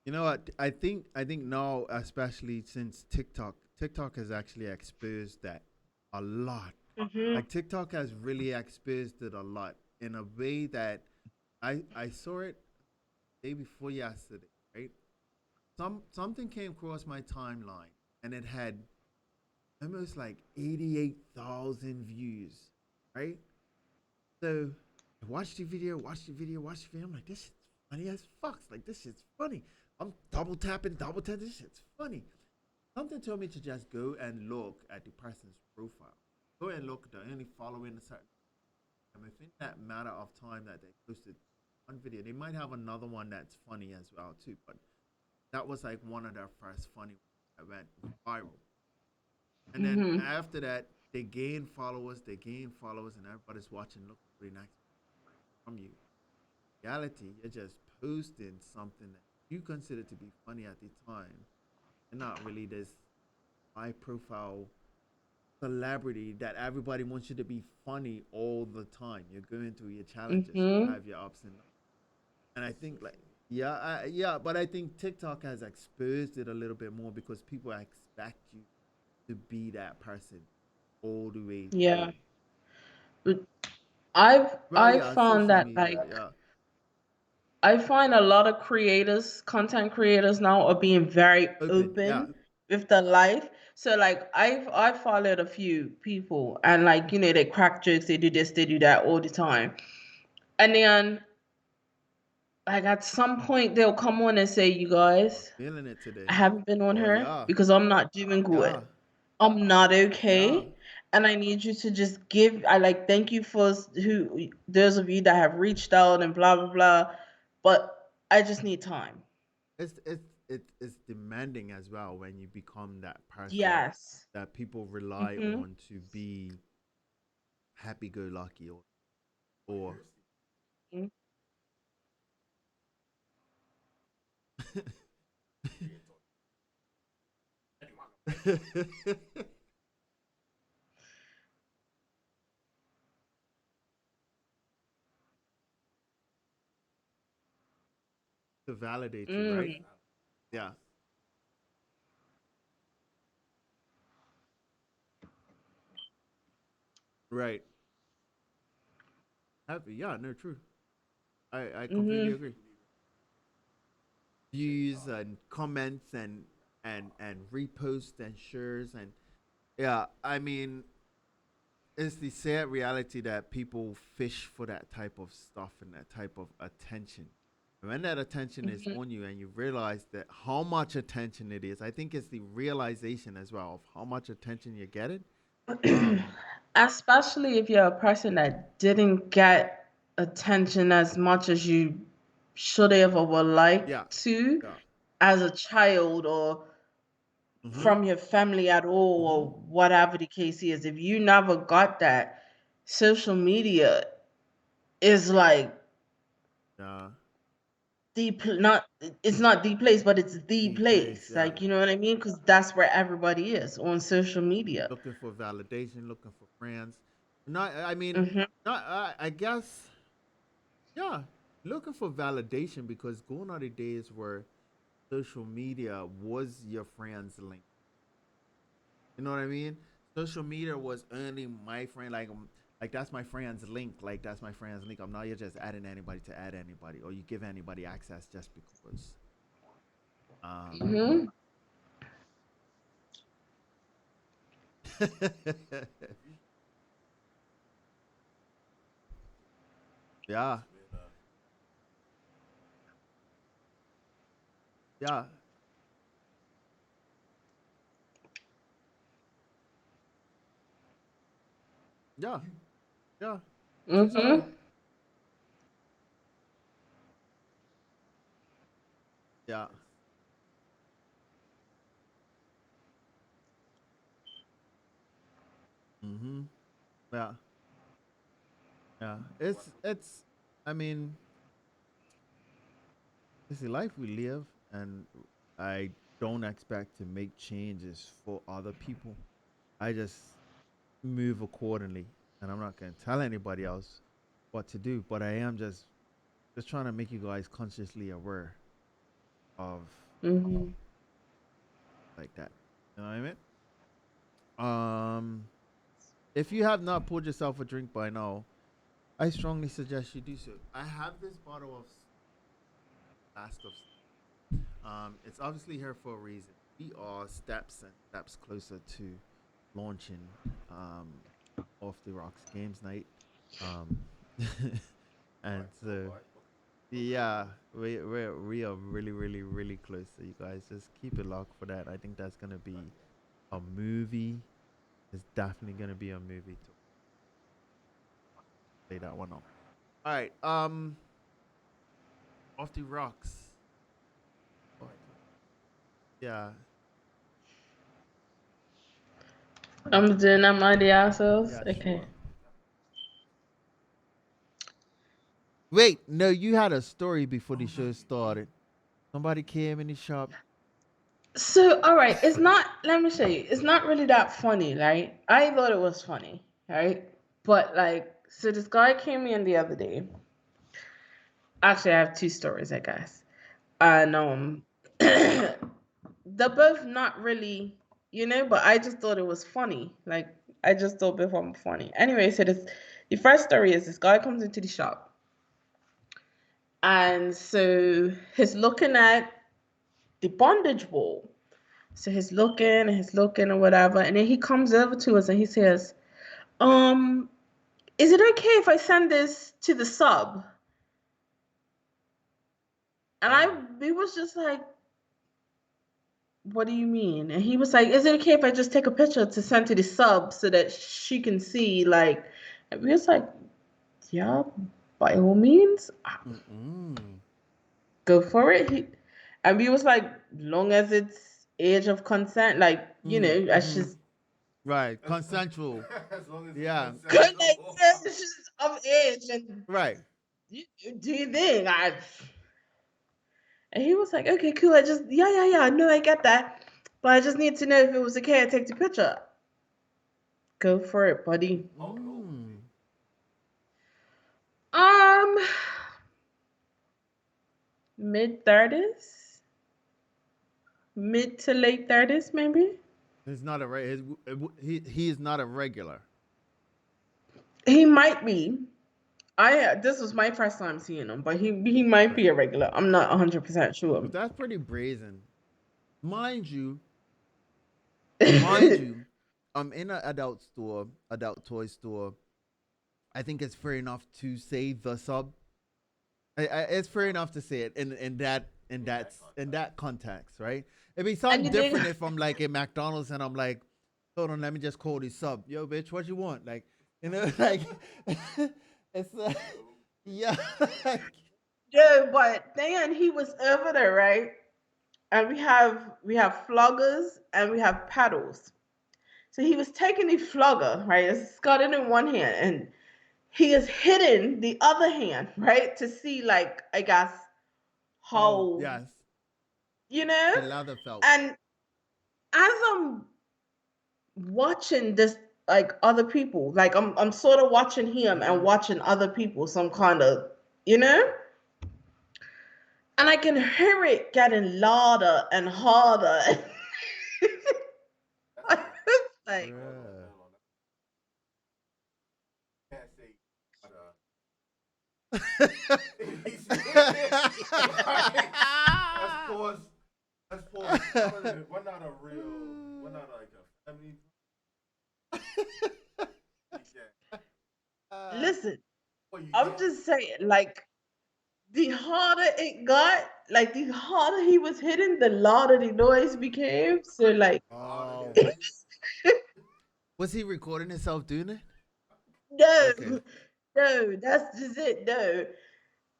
You know what? I think now, especially since TikTok has actually exposed that a lot. Mhm. Like TikTok has really exposed it a lot in a way that I saw it day before yesterday, right? Something came across my timeline and it had almost like 88,000 views, right? So I watched the video, watched the video, watched the video. I'm like, this shit's funny as fuck. Like, this shit's funny. I'm double tapping. This shit's funny. Something told me to just go and look at the person's profile. Go and look, they're only following a certain. And within that matter of time that they posted one video, they might have another one that's funny as well too. But that was like one of their first funny ones that went viral. And then Mhm. after that, they gain followers, and everybody's watching, looking for the next from you. Reality, you're just posting something that you consider to be funny at the time. You're not really this high profile celebrity that everybody wants you to be funny all the time. You're going through your challenges, you Mhm. have your ups and downs. And I think like yeah, but I think TikTok has exposed it a little bit more because people expect you to be that person all the way Yeah. through. But I've Well, I've yeah, found social that media, like yeah, I find a lot of creators, content creators now are being very open, yeah, open with their life. So like I've followed a few people and like, they crack jokes, they do this, they do that all the time. And then like at some point they'll come on and say, "You guys, feeling it I today. haven't been on Oh her yeah, because I'm not doing good. yeah, I'm not yeah. okay. And I need you to just give, I like, thank you for who, those of you that have reached out and blah, blah, blah. But I just need time." It's demanding as well when you become that person Yes. that people rely Mm-hmm. on to be happy go lucky or to validate you, right? Mm. Yeah, right. Happy, yeah, no, true. I completely Mm-hmm. agree. Views and comments and reposts and shares and yeah, I mean, it's the sad reality that people fish for that type of stuff and that type of attention. And when that attention is on you and you realize that how much attention it is, I think it's the realization as well of how much attention you're getting. Mm-hmm. Um, Especially if you're a person that didn't get attention as much as you should have or would like yeah, to yeah. as a child, or Mm-hmm. from your family at all, Mm-hmm. or whatever the case is. If you never got that, social media is like Yeah. not, it's not the place, but it's the The place, place. yeah. Like, you know what I mean? Because that's where everybody is on social media. Looking for validation, looking for friends. Not, I mean, Hmm. not. I guess, yeah, looking for validation because gone are the days where social media was your friend's link. You know what I mean? Social media was only my friend, like that's my friend's link. Like that's my friend's link. I'm not you're just adding anybody to add anybody, or you give anybody access just because. Um, Hmm. Yeah. Yeah. Yeah. Yeah. True story. Mm-hmm. Yeah. Mm-hmm. Yeah. Yeah. It's I mean, it's the life we live, and I don't expect to make changes for other people. I just move accordingly, and I'm not gonna tell anybody else what to do. But I am just trying to make you guys consciously aware of Mm-hmm. like that. You know what I mean? Um, if you have not poured yourself a drink by now, I strongly suggest you do so. I have this bottle of flask of. It's obviously here for a reason. We are steps and steps closer to launching off the Rocks Games night. Um, and so yeah, we are really close. So you guys just keep it locked for that. I think that's gonna be a movie. It's definitely gonna be a movie to play that one on. All right. Off the rocks. Off the, yeah. I'm doing that my the assholes. Yeah. Okay. Sure. Wait. No, you had a story before the show started. Somebody came in the shop. So, all right, it's not, let me show you, it's not really that funny, right? I thought it was funny, right? But, like, so this guy came in the other day. Actually, I have two stories, I guess. And, they're both not really, but I just thought it was funny. Like, I just thought both of them funny. Anyway, so the first story is this guy comes into the shop. And so he's looking at the bondage wall. So he's looking or whatever, and then he comes over to us and he says, "Um, is it okay if I send this to the sub?" And Oh. we was just like, "What do you mean?" And he was like, "Is it okay if I just take a picture to send to the sub so that she can see?" Like, and we was like, "Yeah, by all means, Mm-mm. go for it." And we was like, "Long as it's age of consent, like as Mm-hmm. she's Right. Consensual. As long as yeah. good, like Consensual. she's of age and Right. you do your thing." And he was like, "Okay, cool. I just, yeah. No, I get that. But I just need to know if it was okay to take the picture." Go for it, buddy. Mm-mm. Um, mid 30s, mid to late 30s, maybe. He's not a he is not a regular. He might be. This was my first time seeing him, but he might Right. be a regular. I'm not 100% sure. But that's pretty brazen. Mind you, mind you, I'm in an adult store, adult toy store. I think it's fair enough to say the sub. It's fair enough to say it in that context, right? It'd be And something you think, different if I'm like in McDonald's and I'm like, hold on, let me just call this sub. Yo, bitch, what you want? Like, like it's yeah, like, yeah, but then he was over there, right? And we have floggers and we have paddles. So he was taking the flogger, right? It's got it in one hand, and he is hitting the other hand, right? To see, like, I guess, oh how, yes, you know? the leather felt. And as I'm watching this, like, other people, like, I'm sort of watching him and Mm-hmm. watching other people, some kind of, you know? And I can hear it getting louder and harder. Like, Yeah. Let's pause. Let's pause. We're not a real. We're not like a family. Yeah. listen. Well, you I'm can't. just saying, like, the harder it got, like the harder he was hitting, the louder the noise became. So like Louder Oh, than was he recording himself doing it? no, Okay. no, that's just it. No.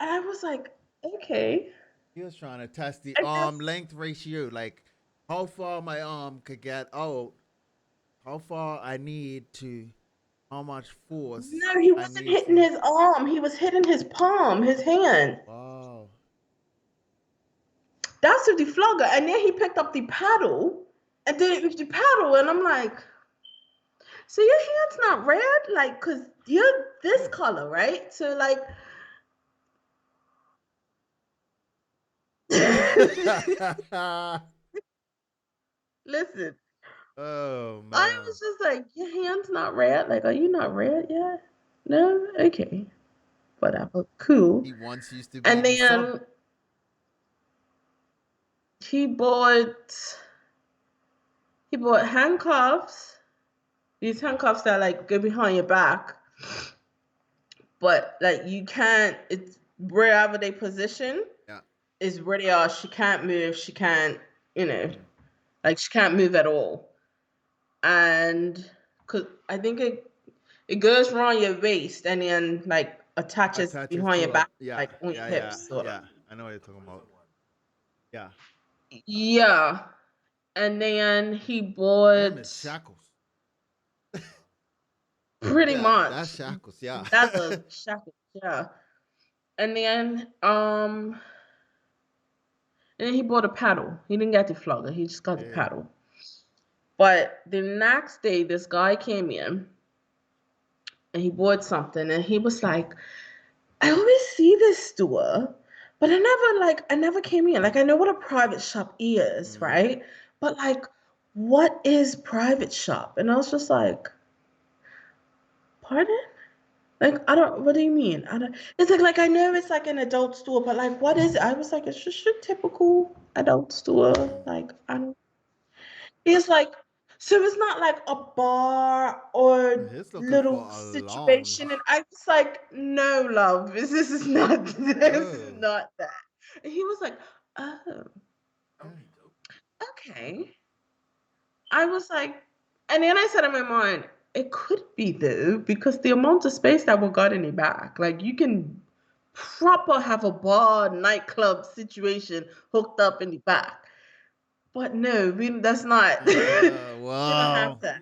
And I was like, okay. He was trying to test the And arm that's length ratio, like how far my arm could get out, how far I need to, how much force no, he I wasn't need hitting to. his arm. He was hitting his palm, his hand. Wow. That's with the flogger. And then he picked up the paddle and did it with the paddle. And I'm like, so your hand's not red? Like, cause you're this Oh. color, right? So like listen, Oh I man. was just like, your hand's not red. Like, are you not red yet? No? Okay. Whatever. Cool. He once used to be And the sub. then he bought he bought handcuffs. These handcuffs that like go behind your back, but like you can't. It's wherever they position Yeah. is where they are. She can't move. She can't. You know, like she can't move at all. And cause I think it goes around your waist and then like attaches Attaches behind your to a back, yeah, like on yeah, your yeah, hips, sort of. yeah. I know what you're talking about. Yeah. Yeah. And then he Them is bought shackles. pretty Yeah, that's much shackles. Yeah. that's a shackle, yeah. And then he bought a paddle. He didn't get the flogger, he just got the Yeah. paddle. But the next day this guy came in and he bought something and he was like, I always see this store, but I never came in. Like I know what a private shop is, Mm-hmm. right? But like what is private shop? And I was just like, pardon? Like I don't what do you mean? I don't it's like I know it's like an adult store, but like what is it? I was like, it's just a typical adult store. Mm. Like I don't it's like so it's not like a bar or He's looking little for a situation. lounge. And I was like, no, love, this is not this is Oh. not that. And he was like, oh, Yeah. okay. I was like, and then I said in my mind, it could be though, because the amount of space that we got in the back, like you can proper have a bar nightclub situation hooked up in the back. But no, that's not. We don't have Wow. that.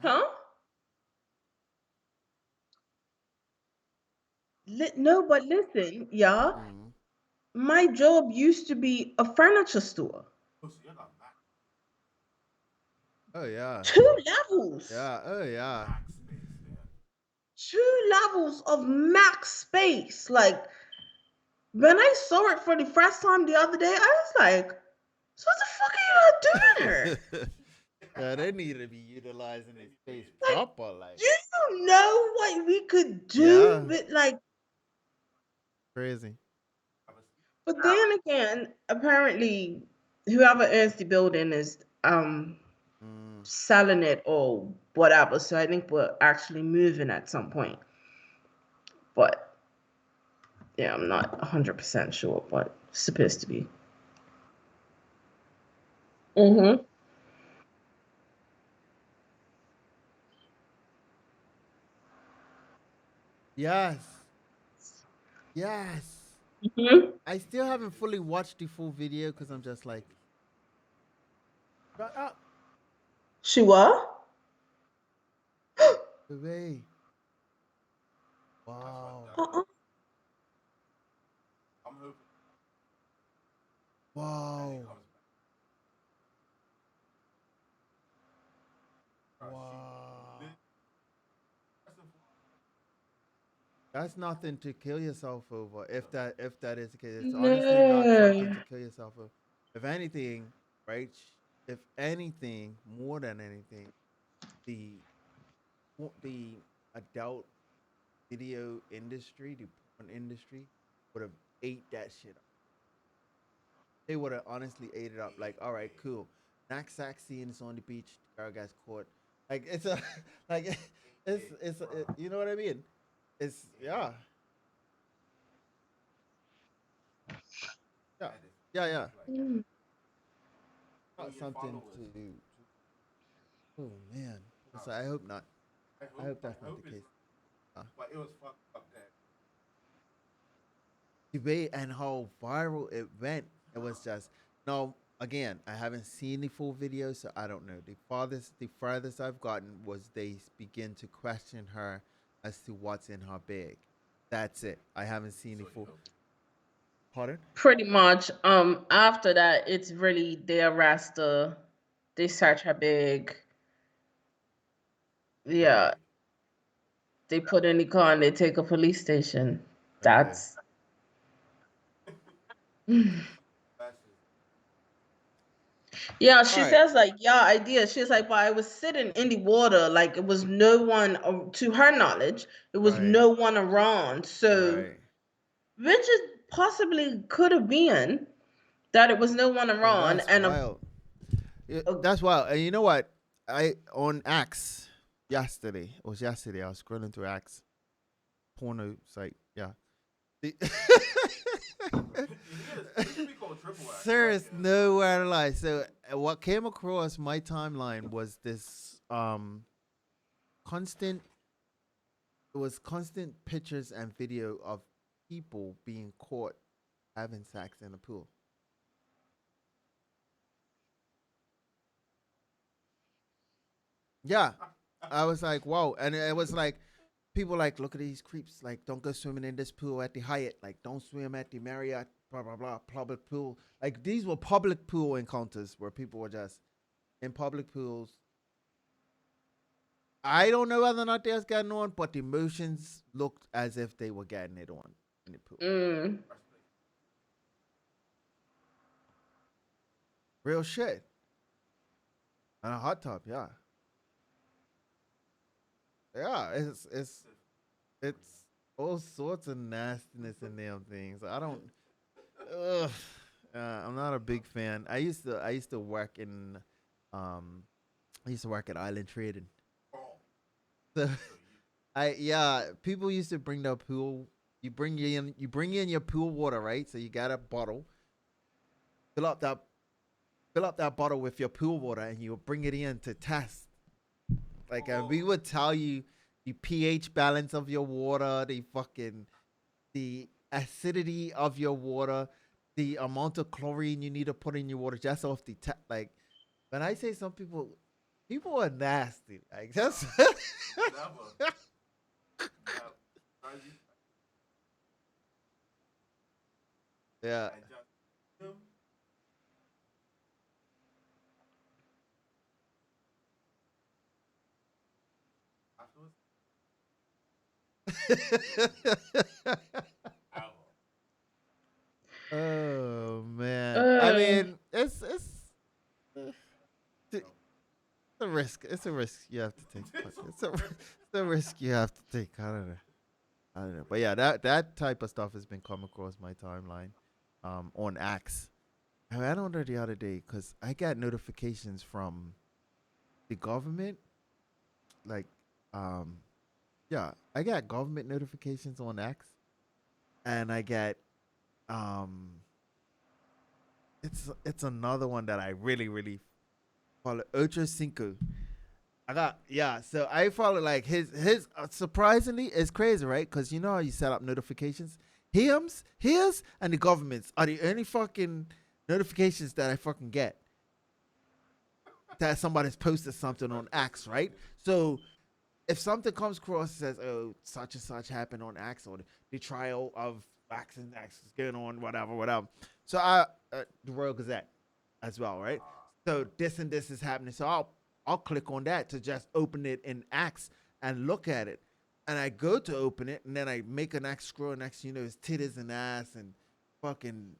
Huh? No, but listen, yeah, Mm. my job used to be a furniture store. Oh, so you're not max, Oh yeah. 2 levels. Yeah. Oh yeah. max space, yeah. 2 levels of max space. Like when I saw it for the first time the other day, I was like, so what the fuck are you all doing here? Yeah, they need to be utilizing this space Like, proper. Like, do you know what we could do yeah, with like crazy. but then again, apparently whoever owns the building is Mm. selling it or whatever. So I think we're actually moving at some point. But yeah, I'm not 100% sure, but it's supposed to be. Mm-hmm. Yes, yes. Mm-hmm. I still haven't fully watched the full video because I'm just like, shut up, She what? baby. That's what Wow, Uh-uh. I'm hoping that he wow, comes back. She wow. lit first and foremost, That's nothing to kill yourself over. If that is the case, it's honestly not something No. to kill yourself over. If anything, right? If anything, more than anything, the the adult video industry, the porn industry, would have ate that shit up. They would have honestly ate it up. Like, all right, cool. Knapsack scene is on the beach. The girl gets caught. Like it's a like. you know what I mean? It's yeah, yeah, That is yeah, yeah. like Mm. Not million something followers. to. Oh man. Uh, So I hope not. I hope I that's not the hope it's case. Uh, but it was fucked up that debate and how viral it went. It was just no. Again, I haven't seen the full video, so I don't know. The farthest I've gotten was they begin to question her as to what's in her bag. That's it. I haven't seen the so you full. hope. Pardon? Pretty much. After that, it's really they arrest her, they search her bag. Yeah, Okay. they put in the car and they take a police station. Okay. That's That's just yeah. All She right. says like yeah, idea. She's like, but I was sitting in the water, like it was no one to her knowledge, it was Right. no one around. So Right. which is possibly could have been that it was no one Hey, around, that's and wild. a That's wild. And you know what? I on Axe yesterday. It was yesterday. I was scrolling through Axe porno site. Yeah. The- it is. It should be called triple X. Serious, nowhere to lie. So what came across my timeline was this constant. It was constant pictures and video of people being caught having sex in a pool. Yeah, I was like, whoa, and it was like people like, look at these creeps. Like, don't go swimming in this pool at the Hyatt. Like, don't swim at the Marriott. Blah blah blah. Public pool. Like these were public pool encounters where people were just in public pools. I don't know whether or not they was getting on, but the emotions looked as if they were getting it on in the pool. mm, Real shit. And a hot tub, yeah. Yeah, it's all sorts of nastiness in them things. I don't. Ugh, I'm not a big fan. I used to work in, um, I used to work at Island Trading. Oh, So so you people used to bring their pool. You bring in your pool water, right? So you got a bottle, fill up that fill up that bottle with your pool water, and you bring it in to test. Like, and we oh would tell you the pH balance of your water, the acidity of your water, the amount of chlorine you need to put in your water just off the like. When I say some people are nasty. Like that's never never crazy. yeah. And just him afterwards out. Oh man, I uh, mean it's a risk. It's a risk you have to take. But it's a risk you have to take. I don't know. I don't know. But yeah, that type of stuff has been come across my timeline, on Axe. I mean, I don't know the other day because I got notifications from the government, like, um, yeah, I got government notifications on X, and I got, um, it's another one that I really really follow. Ocho Cinco. I got, yeah. So I follow like his surprisingly it's crazy, right? Because you know how you set up notifications. His, and the governments are the only fucking notifications that I fucking get that somebody's posted something on X, right? So if something comes across and says, "Oh, such and such happened on X," or the trial of X and X is going on, whatever, whatever. So the Royal Gazette as well, right? So this and this is happening. So I'll click on that to just open it in X and look at it. And I go to open it, and then I make an X scroll. Next, it's titties and ass and fucking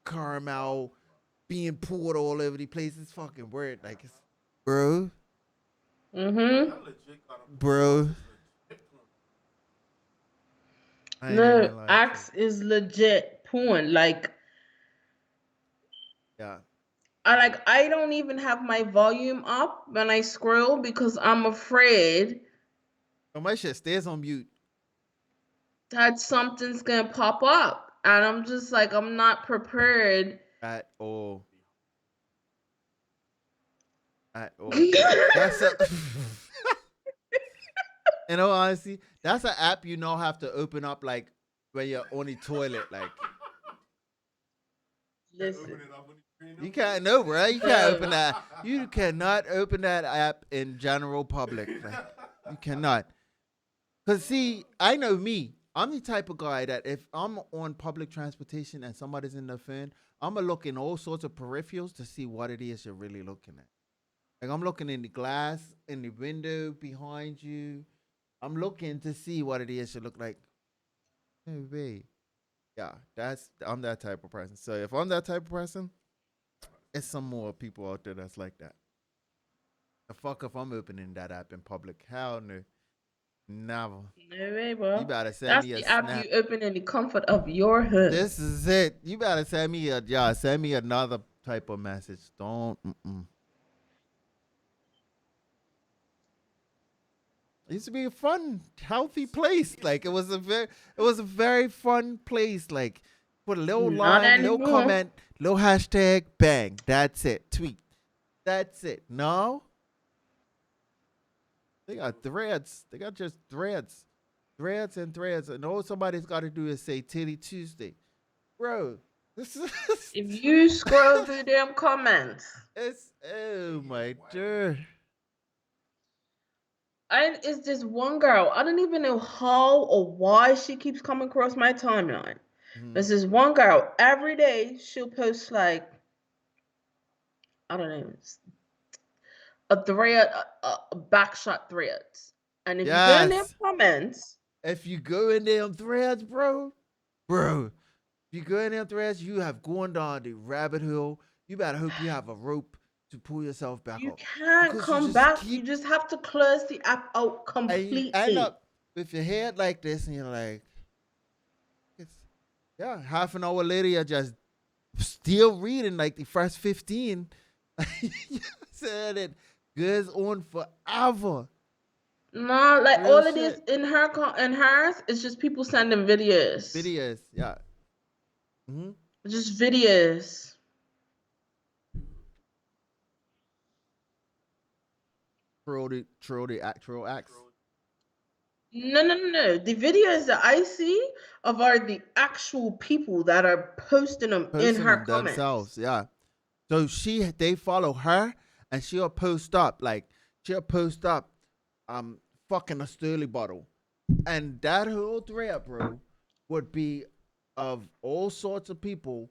caramel being poured all over the place. It's fucking weird. Like, bro, Yo, mm-hmm. y'all legit got a Rocs bro. is legit porn. I ain't even No, gonna lie to you. Axe is legit porn. Like Yeah. I don't even have my volume up when I scroll because I'm afraid Oh, my shit stays on mute that something's gonna pop up, and I'm just like, I'm not prepared. at all. At all. That's a. In all honesty, that's an app you now have to open up like when you're on the toilet. Like Listen, you can't no, bro. You can't open that. You cannot open that app in general public. Like you cannot. Cause see, I know me. I'm the type of guy that if I'm on public transportation and somebody's in the phone, I'm gonna look in all sorts of peripherals to see what it is you're really looking at. Like I'm looking in the glass, in the window behind you. I'm looking to see what it is you look like. Hey, babe. Yeah, I'm that type of person. So if I'm that type of person, it's some more people out there that's like that. The fuck if I'm opening that app in public? Hell no, never. no way, You bro. better send That's me a the app you snap. open in the comfort of your home. This is it. You better send me send me another type of message. Don't. It used to be a fun, healthy place. Like it was a very fun place. Like put a little Not line, little anymore. comment, little hashtag, bang. That's it. Tweet. That's it. No, they got threads. They got just threads, threads and threads. And all somebody's got to do is say Titty Tuesday, bro. This is If you scroll through them comments, it's oh my god. it's this one girl. I don't even know how or why she keeps coming across my timeline. Mhm. There's this one girl. Every day she'll post like, I don't know, a thread, a backshot threads. And if you go in their Yes. comments, If you go in them threads, bro, if you go in them threads, you have gone down the rabbit hole. You better hope you have a rope to pull yourself back you up. can't Because you come just back. You keep just have to close the app out and you end completely. up with your head like this and you're like, it's yeah, half an hour later you're just still reading like the first 15. You said it goes on forever. No, like Real all it is shit. in in hers, it's just people sending videos. Videos, yeah. Mm-hmm. Just videos. Troll the actual acts. No, no, no, no. The videos that I see of are the actual people that are posting them in Posting her them comments. themselves, yeah. So they follow her and she'll post up like she'll post up fucking a Sturley bottle. And that whole thread, bro, would be of all sorts of people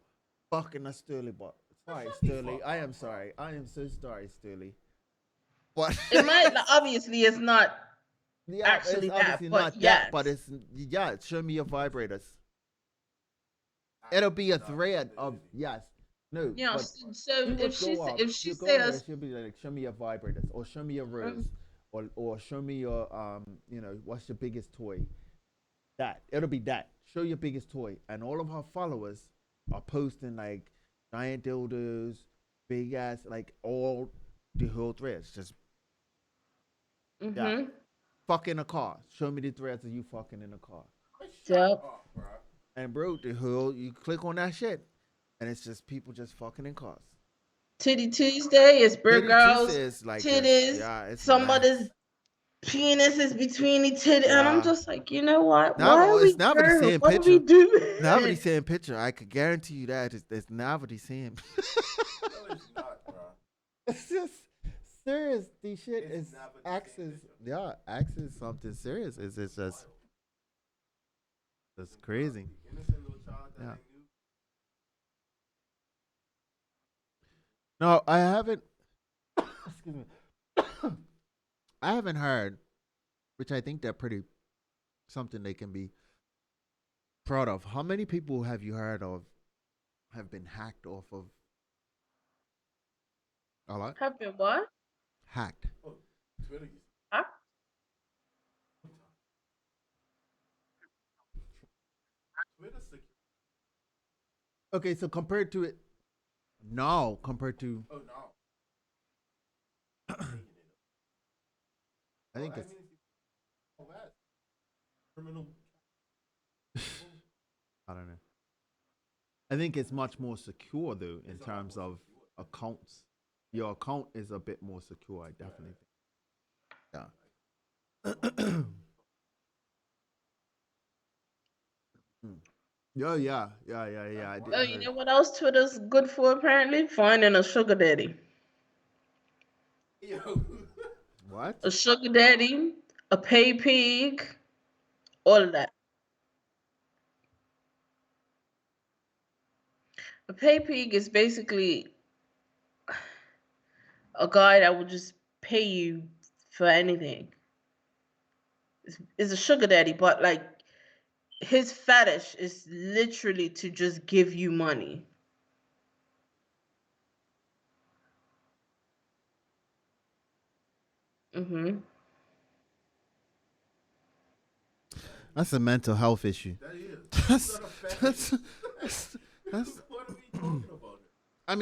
fucking a Sturley bottle. Sorry, Sturley. I am sorry. I am so sorry, Sturley. But It might obviously it's not yeah, it's actually that, obviously but not that, but yes. it's yeah, show me your vibrators. It'll be a thread of yes. No, Yeah. but So she would go up. if she She'll go in there. says, She'll be like, "Show me your vibrators, or show me your rose, or show me your what's your biggest toy?" That it'll be that. Show your biggest toy, and all of her followers are posting like giant dildos, big ass, like all the whole threads. Just yeah, mm-hmm. fuck in a car. Show me the threads of you fucking in a car. Yep. And bro, the whole you click on that shit, and it's just people just fucking in cars. Titty Tuesday is bro Titty girls, Tuesday is like just titties, yeah, it's somebody's nuts. penis is between the titties, and I'm Yeah, just like, you know what? Why now are it's we never the girls? same What are we picture. Never the doing? same picture. I could guarantee you that it's never the same. No, it's not, bro. It's just serious. The shit It's is never the same axes. picture. Yeah, axes something serious. It's just it's crazy. Innocent little child that Yeah. ain't new. No, I haven't. Excuse me. I haven't heard, which I think they're pretty something they can be proud of. How many people have you heard of have been hacked off of a lot? Have been what? Hacked. Oh, Twitter. Huh? Twitter secure. Okay, so compared to it now, compared to Oh no. I think it's criminal. I don't know. I think it's much more secure though in terms of accounts. Your account is a bit more secure. I definitely think. Yeah. Mm. Oh yeah. I did Oh, you heard. know what else Twitter's good for apparently? Finding a sugar daddy. Yo. What? A sugar daddy, a pay pig, all of that. A pay pig is basically a guy that will just pay you for anything. Is a sugar daddy, but like his fetish is literally to just give you money. Hmm. That's a mental health issue. That is. It's That's not a fetish. that's that's. What are we talking about? I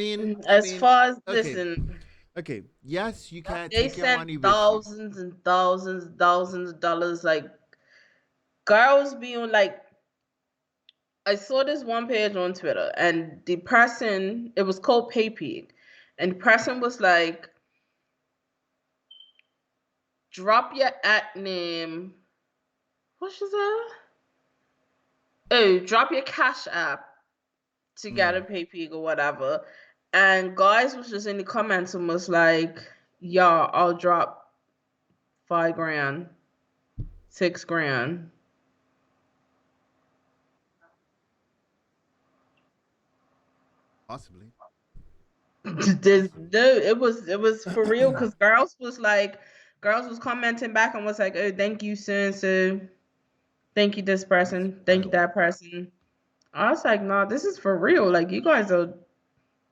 As mean, far as okay, listen, okay. Yes, you can't they take your sent money with you. thousands and thousands, thousands of dollars. Like girls being like, I saw this one page on Twitter, and the person, it was called PayPig, and the person was like, drop your at name. What she said? Oh, drop your cash app to get a Mm, PayPig or whatever. And guys was just in the comments and was like, yeah, I'll drop 5 grand, 6 grand. possibly. There's no, it was for real because girls was commenting back and was like, oh, thank you, so and so. Thank you, this That's person. Thank you, wild. that person. I was like, nah, this is for real. Like, you guys are,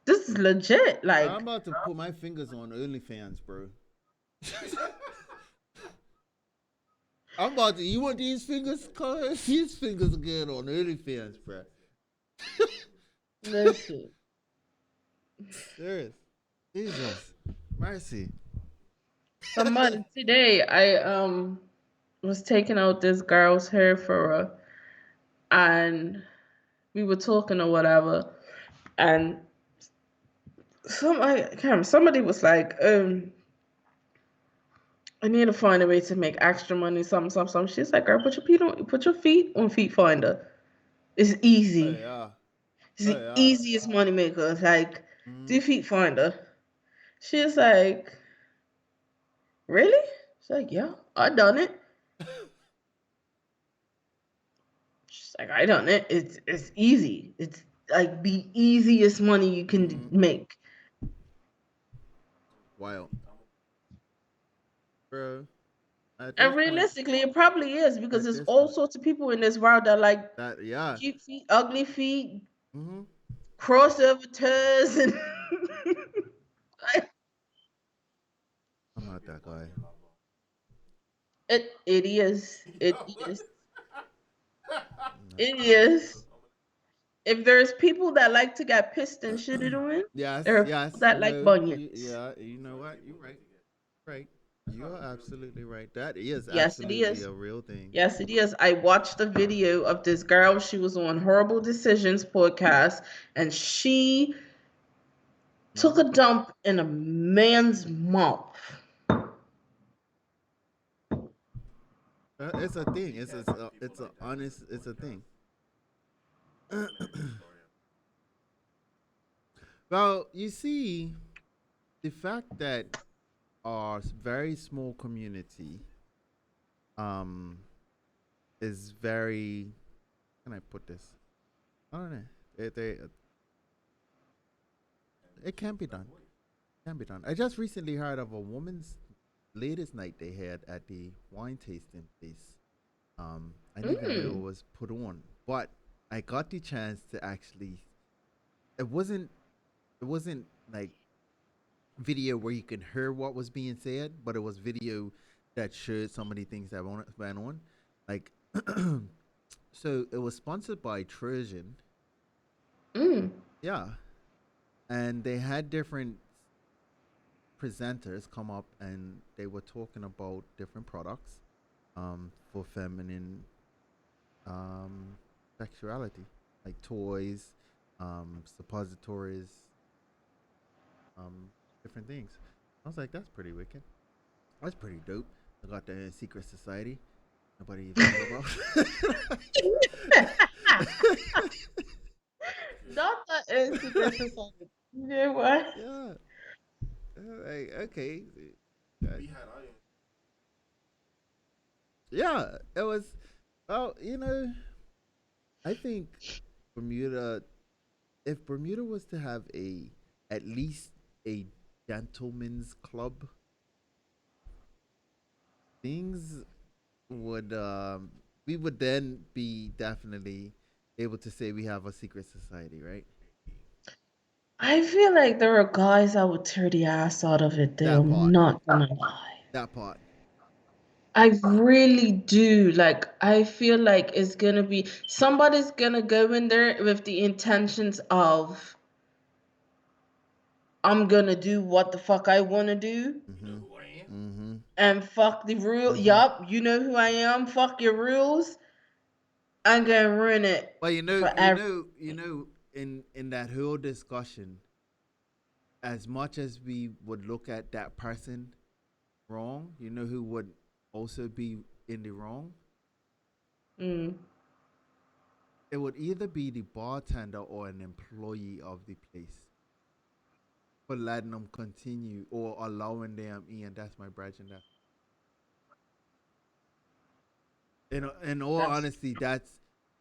this is legit. Bro, I'm Like, about to put my fingers on OnlyFans, bro. I'm about to. You want these fingers? Cause these fingers again on OnlyFans, bro. listen, Serious. Jesus, mercy. somebody today, I was taking out this girl's hair for her, and we were talking or whatever, and somebody was like, I need to find a way to make extra money, something, something, something. She's like, girl, put your feet on Feet Finder. It's Oh easy. yeah. It's Oh the yeah. easiest money maker. Like, Mm-hmm. do Feet Finder. She's like, really? She's like, yeah, I done it. She's like, I done it. It's easy. It's like the easiest money you can Mm-hmm. make. Wild, bro. At And this point, realistically, it probably is because at there's this all point, sorts of people in this world that like that yeah. cute feet, ugly feet, Mm-hmm. crossover toes, and I'm not that guy. it is. It Yo. is. No. It is. If there's people that like to get pissed and shitted on, Yes, there are people yes. that like No. bunions. Yeah. You know what? You're right. Right. You are absolutely right. That is Yes, it absolutely is. a real thing. Yes, it is. I watched a video of this girl. She was on Horrible Decisions podcast, and she took Mm-hmm. a dump in a man's mouth. It's a thing. It's a honest. It's a thing. Well, you see, the fact that our very small community um is very. How can I put this? I don't know. It can be done. Can be done. I just recently heard of a woman's latest night they had at the wine tasting place. I didn't even know it Mm. was put on, but I got the chance to actually. It wasn't. It wasn't like video where you can hear what was being said, but it was video that showed some of the things that went on. Like, so it was sponsored by Trojan. Mm. Yeah, and they had different presenters come up and they were talking about different products for feminine um, sexuality, like toys, suppositories, um, different things. I was like, that's pretty wicked. That's pretty dope. I got the secret society. Nobody even knew about. Not that in secret society. You know what? Yeah. Like, okay. Uh, We had iron. yeah, it was. Well, I think Bermuda. If Bermuda was to have at least a gentleman's club, things would we would then be definitely able to say we have a secret society, right? I feel like there are guys that would tear the ass out of it, though. That I'm part. not gonna lie. That part. I really do. Like, I feel like it's gonna be somebody's gonna go in there with the intentions of, I'm gonna do what the fuck I wanna do You know Mhm. who I am? Mhm. and fuck the rule. Mhm. Yup, you know who I am. Fuck your rules. I'm gonna ruin it Well, for every. in that whole discussion, as much as we would look at that person wrong, who would also be in the wrong? Mm. It would either be the bartender or an employee of the place for letting them continue or allowing them in. That's my bridge and that. In all That's honesty,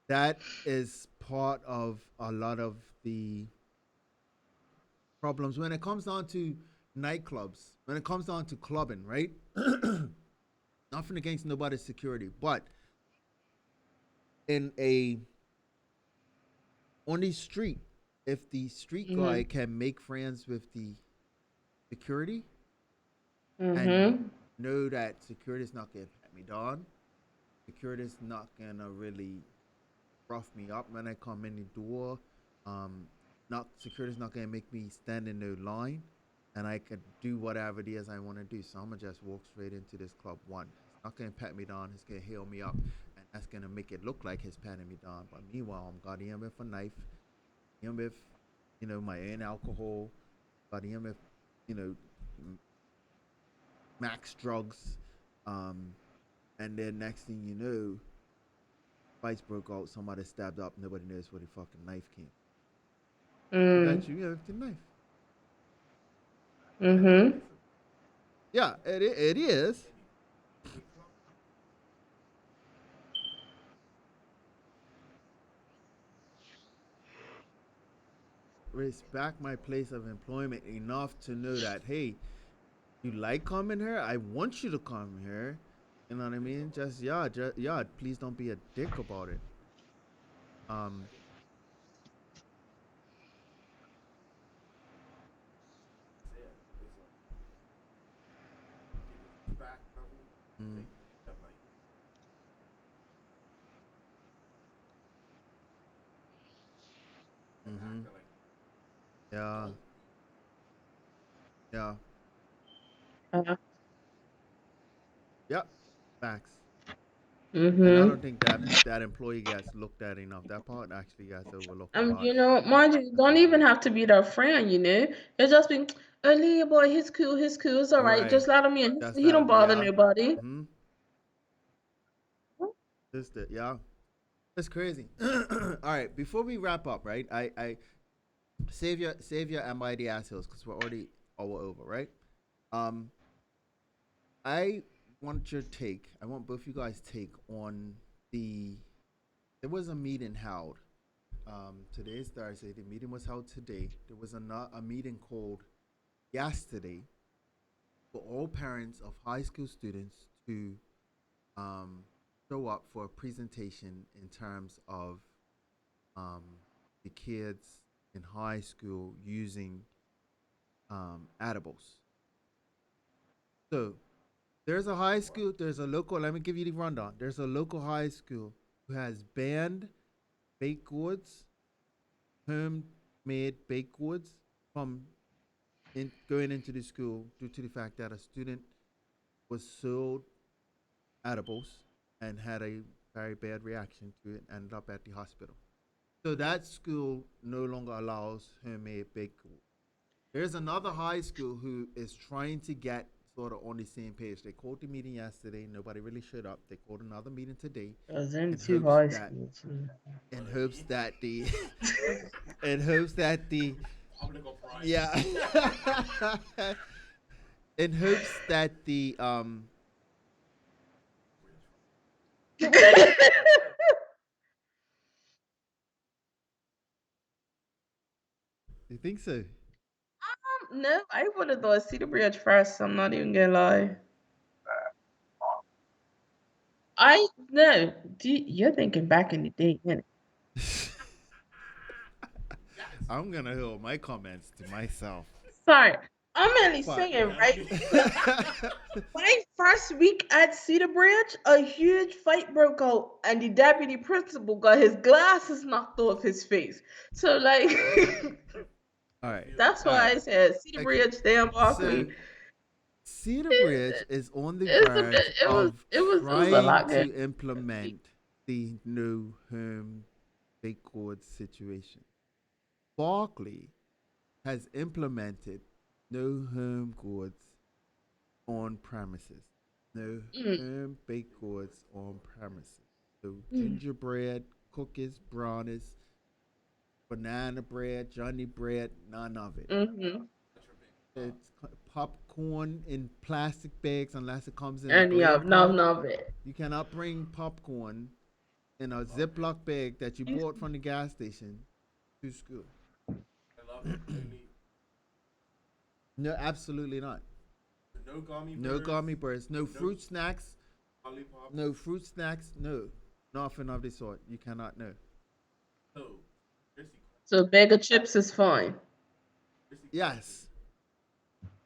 that is part of a lot of the problems when it comes down to nightclubs, when it comes down to clubbing, right? Nothing against nobody's security, but in a on the street, if the street guy mhm. can make friends with the security and Mhm. know that security is not gonna pat me down, security is not gonna really rough me up when I come in the door. Um, not security's not gonna make me stand in no line, and I could do whatever it is I want to do. So I'm gonna just walk straight into this club. One, it's not gonna pat me down. It's gonna heal me up, and that's gonna make it look like he's patting me down. But meanwhile, I'm got him with a knife, him with, my own alcohol, got him with, you know, max drugs, um, and then next thing you know, fights broke out. Somebody stabbed up. Nobody knows where the fucking knife came. Look Mm. at you, with the knife. That's Mhm. different. Yeah, it is. Any big club. Respect my place of employment enough to know that, hey, you like coming here? I want you to come here. You know what I mean? Yeah, please don't be a dick about it. Um, Yeah, it's get this back level. mm, They have like and mm-hmm. acting like you Yeah, don't. yeah, Uh, yep. Facts. And I mhm. don't think that employee gets looked at enough. That part actually gets overlooked a lot. Mind you, you That's don't even overlooked. have to be their friend, you know. It's just be, oh, Leah boy, he's cool, it's all All right. right. Just let him in. That's He that. don't bother Yeah. nobody. Hmm. Just it. Yeah. That's crazy. All right. Before we wrap up, right? I save your am I the assholes because we're already all over, right? Um, I want your take. I want both you guys' take on the. There was a meeting held. Today is Thursday. The meeting was held today. There was a meeting called yesterday for all parents of high school students to um, show up for a presentation in terms of um, the kids in high school using edibles. So there's a high school, there's a local, let me give you the rundown. There's a local high school who has banned baked goods, homemade baked goods from going into the school due to the fact that a student was sold edibles and had a very bad reaction to it, ended up at the hospital. So that school no longer allows homemade baked goods. There's another high school who is trying to get sort of on the same page. They called the meeting yesterday. Nobody really showed up. They called another meeting today I was in in two hopes high that schools. in hopes that the in hopes that the Public or private? yeah in hopes that the you think so? No, I would have thought Cedar Bridge first. I'm not even gonna lie. I no, you're thinking back in the day, innit? I'm gonna hold my comments to myself. Sorry, I'm only But saying, right? Look, my first week at Cedar Bridge, a huge fight broke out, and the deputy principal got his glasses knocked off his face. So, like, all right, that's all why right, I said Cedar okay. Bridge, damn So Barkley. Cedar Bridge It, is on the it was a bit. verge of It was a trying lot good. to implement the no home bake goods situation. Barclay has implemented no home goods on premises. No Mm, home baked goods on premises. So mm, gingerbread, cookies, brownies, banana bread, Johnny bread, none of it. mm-hmm. It's popcorn in plastic bags unless it comes in a And glass yeah, pot. none of it. You cannot bring popcorn in a Ziploc bag that you bought from the gas station to school. I love it. Clearly, No, absolutely not. no gummy No bears, gummy bears, no no fruit snacks, lollipop. no fruit snacks, no. Nothing of the sort. You cannot know. So, here's the So a bag of chips is fine. question. Yes.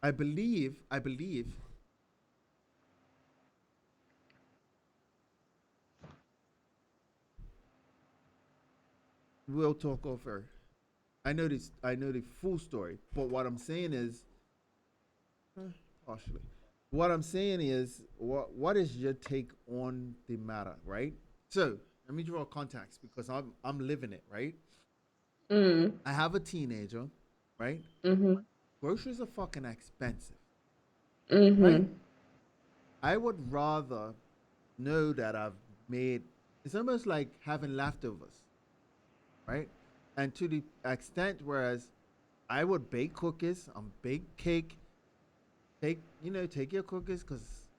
I believe we'll talk over. I know the full story, but what I'm saying is partially. What I'm saying is what is your take on the matter, right? So let me draw context because I'm living it, right? Mm, I have a teenager, right? mm-hmm, Groceries are fucking expensive, right? mm-hmm. I would rather know that I've made it's almost like having leftovers, right? And to the extent whereas I would bake cookies, bake cake, take your cookies because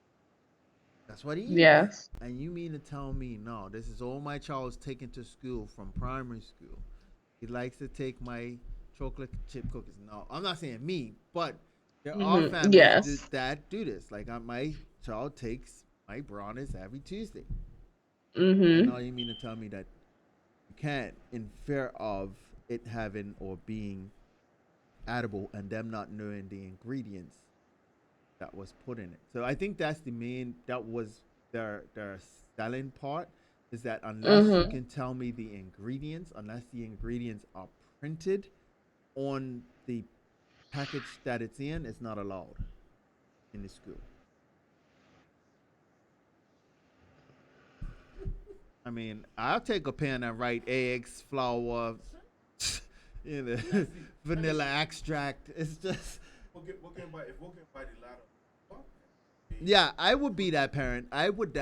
that's what he eats. Yes. And you mean to tell me, no, this is all my child's taken to school from primary school. He likes to take my chocolate chip cookies. No, I'm not saying me, but there are Mm-hmm. families Yes. that do this. Like my child takes my brownies every Tuesday. And Mm-hmm. now you mean to tell me that you can't, in fear of it having or being edible and them not knowing the ingredients that was put in it. So I think that was their selling part is that unless you Mm-hmm. can tell me the ingredients, unless the ingredients are printed on the package that it's in, it's not allowed in the school. I mean, I'll take a pen and write eggs, flour, vanilla extract. It's just If we can buy the ladder, what? yeah, I would be that parent. I would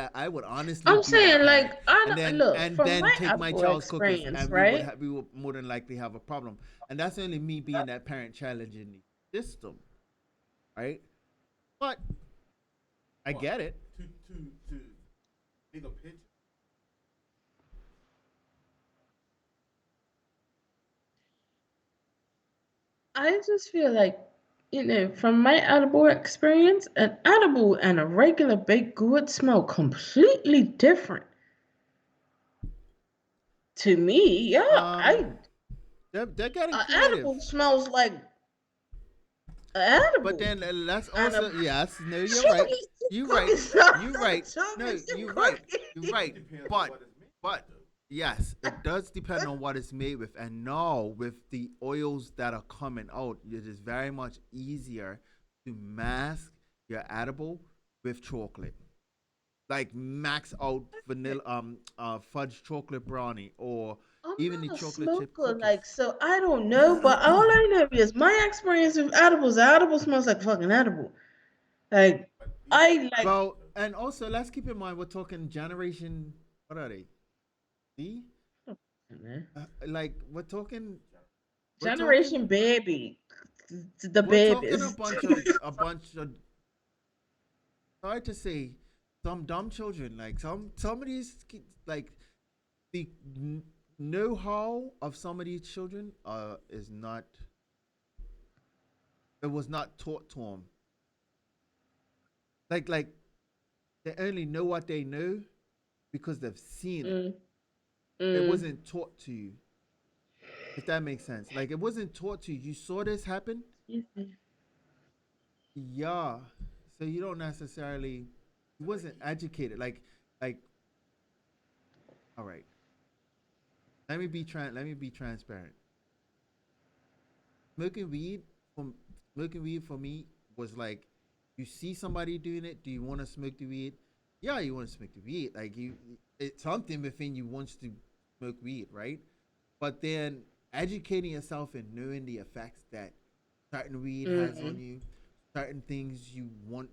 honestly I'm be that saying, parent, like, I and don't, then look and from then my take my Apple child's cookies, experience, and right? we would more than likely have a problem. And that's only me being that parent challenging the system, right? But I What? get it. To take a picture. I just feel like, from my edible experience, an edible and a regular baked good smell completely different. To me, yeah, Um, I they're getting a creative, edible smells like a but edible, then let's and a also yes, no, you're right, chocolate chip you right, cookie smells you like a right, no, chocolate chip you right, you cookie. It right, depends on but what it's made with, but yes, it does depend on what it's made with. And now with the oils that are coming out, it is very much easier to mask your edible with chocolate. like max out vanilla fudge chocolate brownie or I'm even the not a chocolate chip smoker, cookies. like, so I don't know, but all I know is my experience with edibles, the edible smells like fucking edible. Like, But I like Well, and also let's keep in mind we're talking generation. What are they? Z? Like we're talking, Generation Baby, the we're talking babies. a bunch of. Sorry to say, some dumb children. Like some of these like the know-how of some of these children is not. It was not taught to them. Like they only know what they know because they've seen it. Mm, It mm. wasn't taught to you. If that makes sense. Like it wasn't taught to you. You saw this happen. Excuse me. Yeah. So you don't necessarily. You wasn't educated. Like. All right. Let me be transparent. Smoking weed from smoking weed for me was like, you see somebody doing it. Do you want to smoke the weed? Yeah, you want to smoke the weed. Like it's something within you wants to smoke weed, right? But then educating yourself and knowing the effects that certain weed has on Mm. you, certain things you want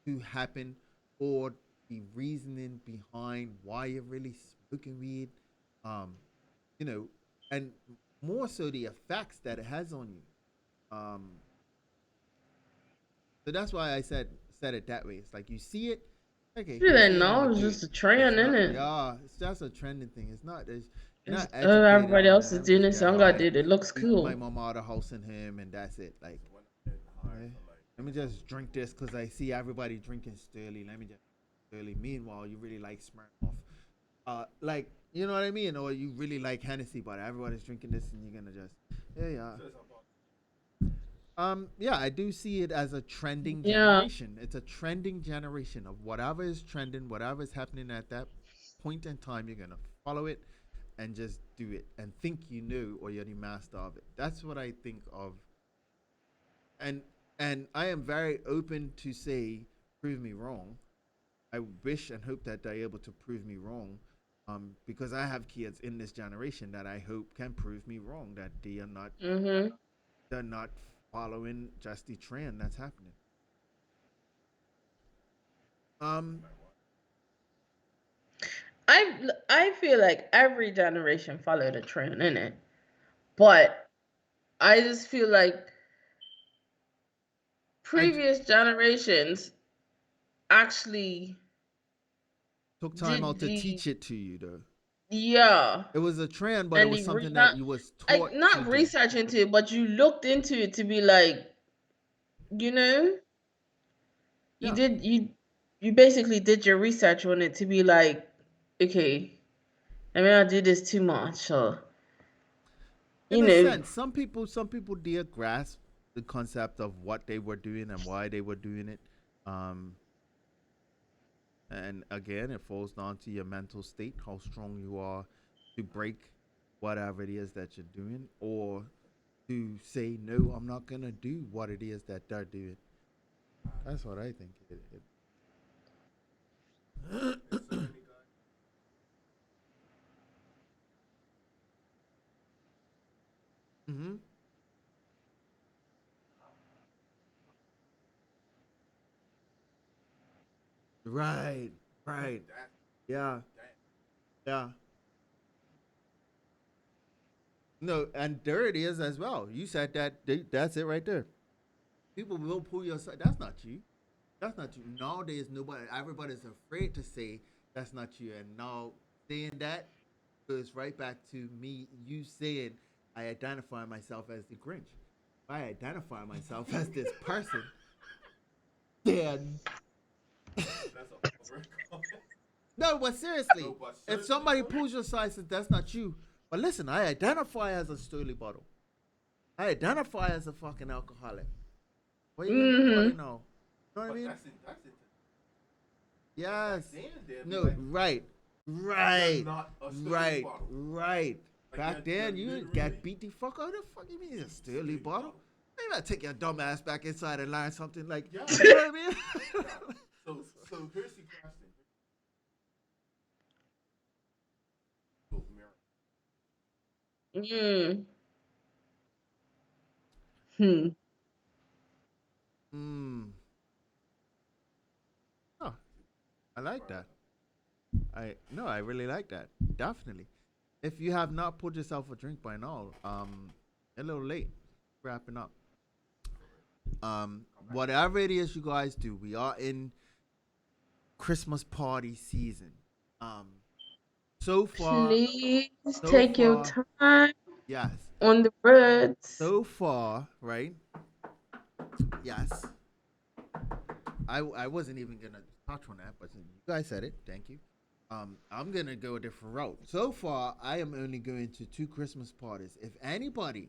to happen, or the reasoning behind why you're really smoking weed, um, you know, and more so the effects that it has on you. Um, so that's why I said it that way. It's like you see it, okay, You you didn't see it, I'm know, gonna it was do it. just a It's trend, not, innit? yeah, it's just a trending thing. It's not. You're It's, not oh, educated everybody on else it. is Let me doing just it, get so I'm gonna high, do it. It looks eat my cool. mama out of house and him, and that's it. Like, when I'm getting high okay, for like let me just drink this because I see everybody drinking Sturley. Let me just Sturley. Meanwhile, you really like Smirnoff. Like you know what I mean, or you really like Hennessy, but everybody's drinking this, and you're gonna just yeah, yeah. says about Yeah, I do see it as a trending Yeah. generation. It's a trending generation of whatever is trending, whatever is happening at that point in time. You're gonna follow it and just do it and think you know or you're the master of it. That's what I think of, and I am very open to say, prove me wrong. I wish and hope that they're able to prove me wrong, because I have kids in this generation that I hope can prove me wrong that Mhm. they're not following just the trend that's happening. Um, I feel like every generation followed a trend in it, but I just feel like I previous generations actually took time out did to the teach it to you though. yeah, It was a trend, but it and was the something that not you was like taught to not do. research into it, but you looked into it to be like, you know, you Yeah. did you basically did your research on it to be like, okay, I mean I do this too much, or In you a know, sense, some people did grasp the concept of what they were doing and why they were doing it. Um, and again, it falls down to your mental state, how strong you are to break whatever it is that you're doing, or to say no, I'm not gonna do what it is that they're doing. That's what I think. there's so many guys. Mm-hmm. Right. Right. That Yeah. that Yeah. No, and there it is as well. You said that. That's it right there. People will pull your side. That's not you. That's not you. Nowadays, nobody, everybody's afraid to say that's not you. And now saying that goes right back to me. You saying I identify myself as the Grinch. If I identify myself as this person, then that's a over comment. no. But seriously, No, but if seriously somebody though, pulls your side, says that's not you. But listen, I identify as a Sturley bottle. I identify as a fucking alcoholic. What are you gonna do about mm-hmm. it now? You know what I but mean? that's it. But Yes. back then they'd be No. like, Right. you're Right. not a Sterling Right. bottle. Right. Like Back then, you're you literally got beat the fuck out. The fuck you mean it's a Stanley Sterling bottle? bottle. Maybe I take your dumb ass back inside and learn something like, Yeah, you know what I mean? yeah. So here's the question. Mm. Hmm. Mm. Oh, I like that. I no, I really like that. Definitely. If you have not poured yourself a drink by now, a little late. Wrapping up. Whatever it is you guys do, we are in Christmas party season. Um, so far, Please so take your far, time yes. on the words. So far, right? Yes. I wasn't even gonna touch on that, but you guys said it. Thank you. I'm gonna go a different route. So far, I am only going to two Christmas parties. If anybody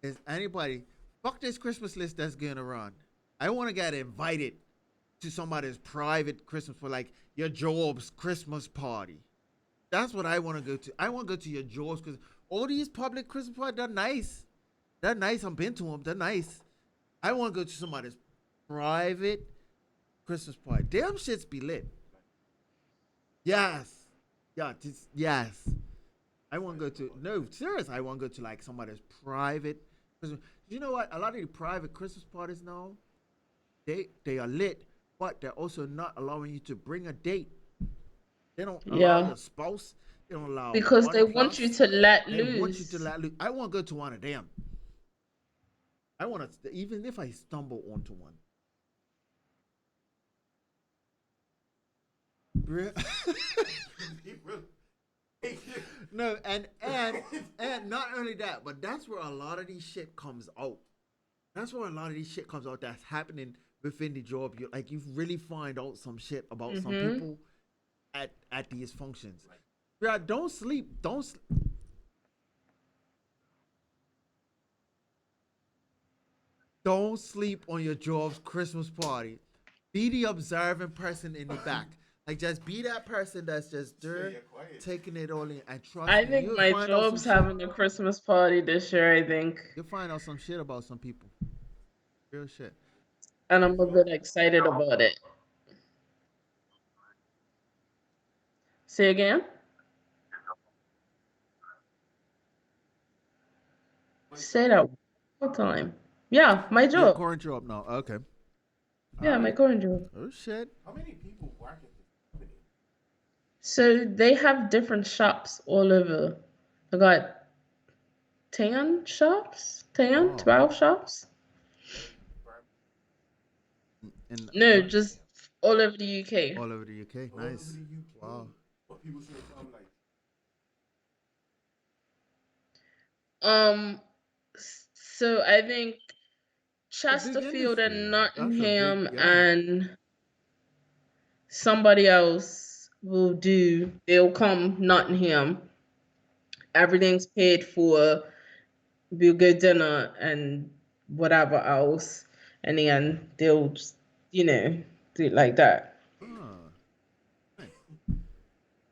is anybody, fuck this Christmas list that's going around. I want to get invited to somebody's private Christmas for like your job's Christmas party. That's what I want to go to. I want to go to your jobs because all these public Christmas parties, they're nice. They're nice. I've been to them. They're nice. I want to go to somebody's private Christmas party. Damn shits be lit. Yes. Yeah. Yes. I want to go to no serious. I want to go to like somebody's private Christmas. You know what? A lot of the private Christmas parties now, they are lit, but they're also not allowing you to bring a date. They don't allow Yeah. your spouse. They don't allow Because one they want you plus. to let They want you to loose. let loose. I want to go to one of them. I want to even if I stumble onto one. No, and not only that, but that's where a lot of these shit comes out. That's where a lot of these shit comes out that's happening within the job. You like you really find out some shit about some Mm-hmm. people at these functions. Yeah, don't sleep. Don't sleep on your job's Christmas party. Be the observant person in the back. Like just be that person that's just there taking it all in. And trust I me, think you'll my find out some job's shit. having a Christmas party this year, I think. You'll find out some shit about some people. Real shit. And I'm a bit excited about it. Say again? Say that one more time. Yeah, my Your job. current job now. Okay. All Yeah, my right. current job. Oh shit. How many people work at this company? So they have different shops all over. I got 10 shops? 10, Oh. 12 shops? And No, what? just all over the UK. All over the UK. All over Nice. the UK. Wow. But people say something like, Um, so I think A big Chesterfield industry. and That's a big Nottingham yeah. and somebody else they'll come Nottingham. Everything's paid for. We'll go dinner and whatever else. And then they'll just, do it like that. Oh. Nice.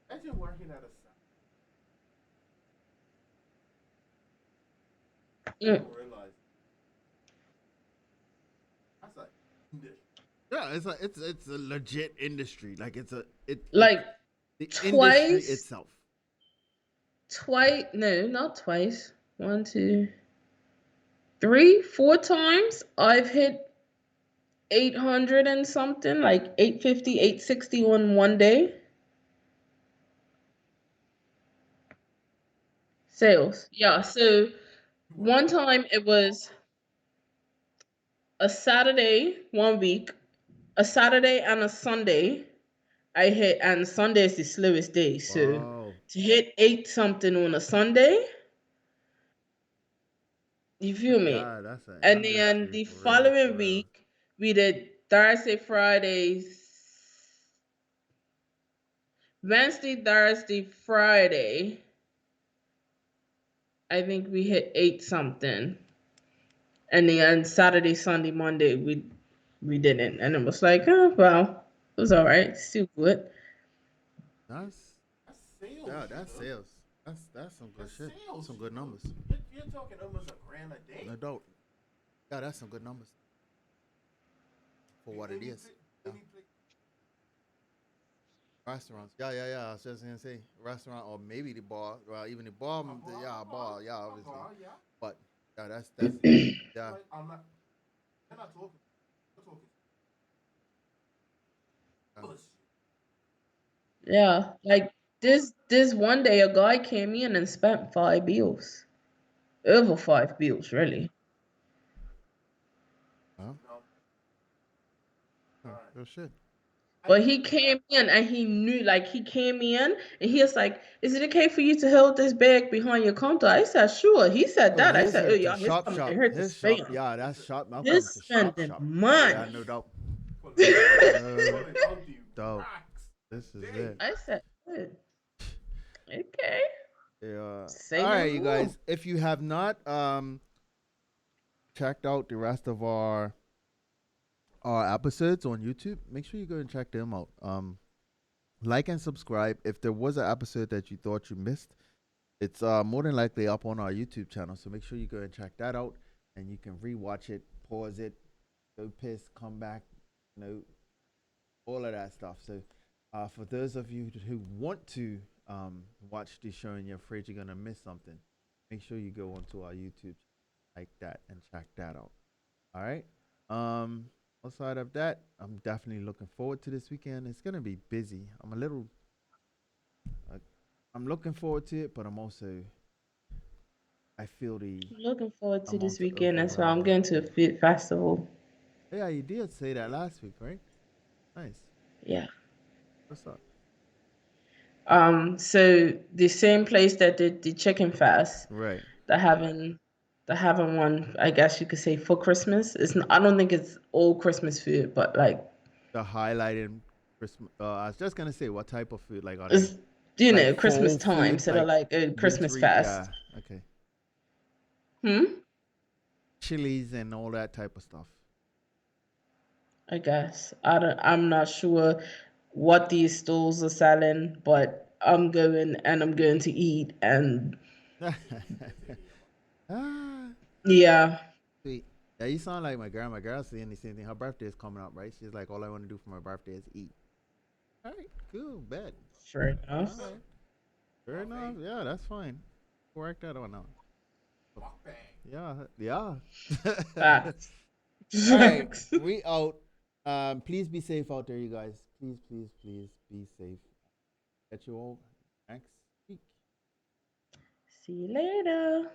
imagine working at a site. People Mm, don't realize that's like industry. Yeah, it's a legit industry. Like it's Like the industry twice, itself. no, not twice. One, two, three, 4 times I've hit 800 and something, like 850, 860 on one day. Sales. Yeah. So You work one time it was a Saturday one week, a Saturday and a Sunday. I hit, and Sunday is the slowest day. So Wow. to hit eight something on a Sunday, you feel me? Yeah, that's an And then industry the for real, following for real. week, we did Thursday, Fridays, Wednesday, Thursday, Friday. I think we hit eight something. And then Saturday, Sunday, Monday, we didn't. And it was like, oh well, it was all right, still good. That's that's sales, yeah, that's nigga. sales. That's some good That's shit. sales, Some you good know. numbers. You're talking almost a grand a day. No doubt. Yeah, that's some good numbers for what it Any, is. Yeah. any place Restaurants. Yeah, yeah, yeah. I was just gonna say restaurant or maybe the bar. Well, even the bar. Yeah, bar. Yeah, obviously. Yeah. But yeah, that's yeah. Like, I'm not. They're not talking. They're talking. Yeah. Bullshit. Yeah, like this one day a guy came in and spent 5 bills. Over 5 bills, really. Huh? You know. Oh, All right. real shit. But he came in and he knew, like, he came in and he was like, "Is it okay for you to hold this bag behind your counter?" I said, "Sure." He said Oh, that. I his said, "Oh, are to yeah, he's shop coming to shop. here to His shop. spend. Yeah, that's shop. I'm coming He's to shop spending shop. Yeah, money." no doubt. Pull it. No Pull it out the doubt. racks. This is Dang. it. I said, "Good. Okay. Yeah. Say All no right, you more." guys. If you have not checked out the rest of our episodes on YouTube, make sure you go and check them out. Like and subscribe. If there was an episode that you thought you missed, it's more than likely up on our YouTube channel. So make sure you go and check that out, and you can rewatch it, pause it, go piss, come back, you know, all of that stuff. So, for those of you who want to watch the show and you're afraid you're gonna miss something, make sure you go onto our YouTube like that and check that out. All right. Um, Outside of that, I'm definitely looking forward to this weekend. It's gonna be busy. Uh, I'm looking forward to it, but I feel the Looking forward to this amount of weekend as well. I'm overwhelming. going to a food festival. Yeah, you did say that last week, right? Nice. Yeah. What's up? So the same place that did the chicken fest, Right. they're having they're having one, I guess you could say, for Christmas. I don't think it's all Christmas food, but like The highlighted Christmas. I was just gonna say, what type of food? Like, are they it's like Christmas fall time, food, so they're like like a Christmas wintry? fest. Yeah. Okay. Hmm? Chilies and all that type of stuff. I guess. I'm not sure what these stalls are selling, but I'm going and I'm going to eat and Ah, yeah, sweet. Yeah, you sound like my girl. My girl's saying the same thing. Her birthday is coming up, right? She's like, all I want to do for my birthday is eat. All right, cool, bet. fair All enough. right, fair enough. Yeah, that's fine. Work that one out. Mukbang. Yeah, yeah. Facts. All right, Facts. we out. Please be safe out there, you guys. Please, please, please be safe. Catch you all next week. See you later.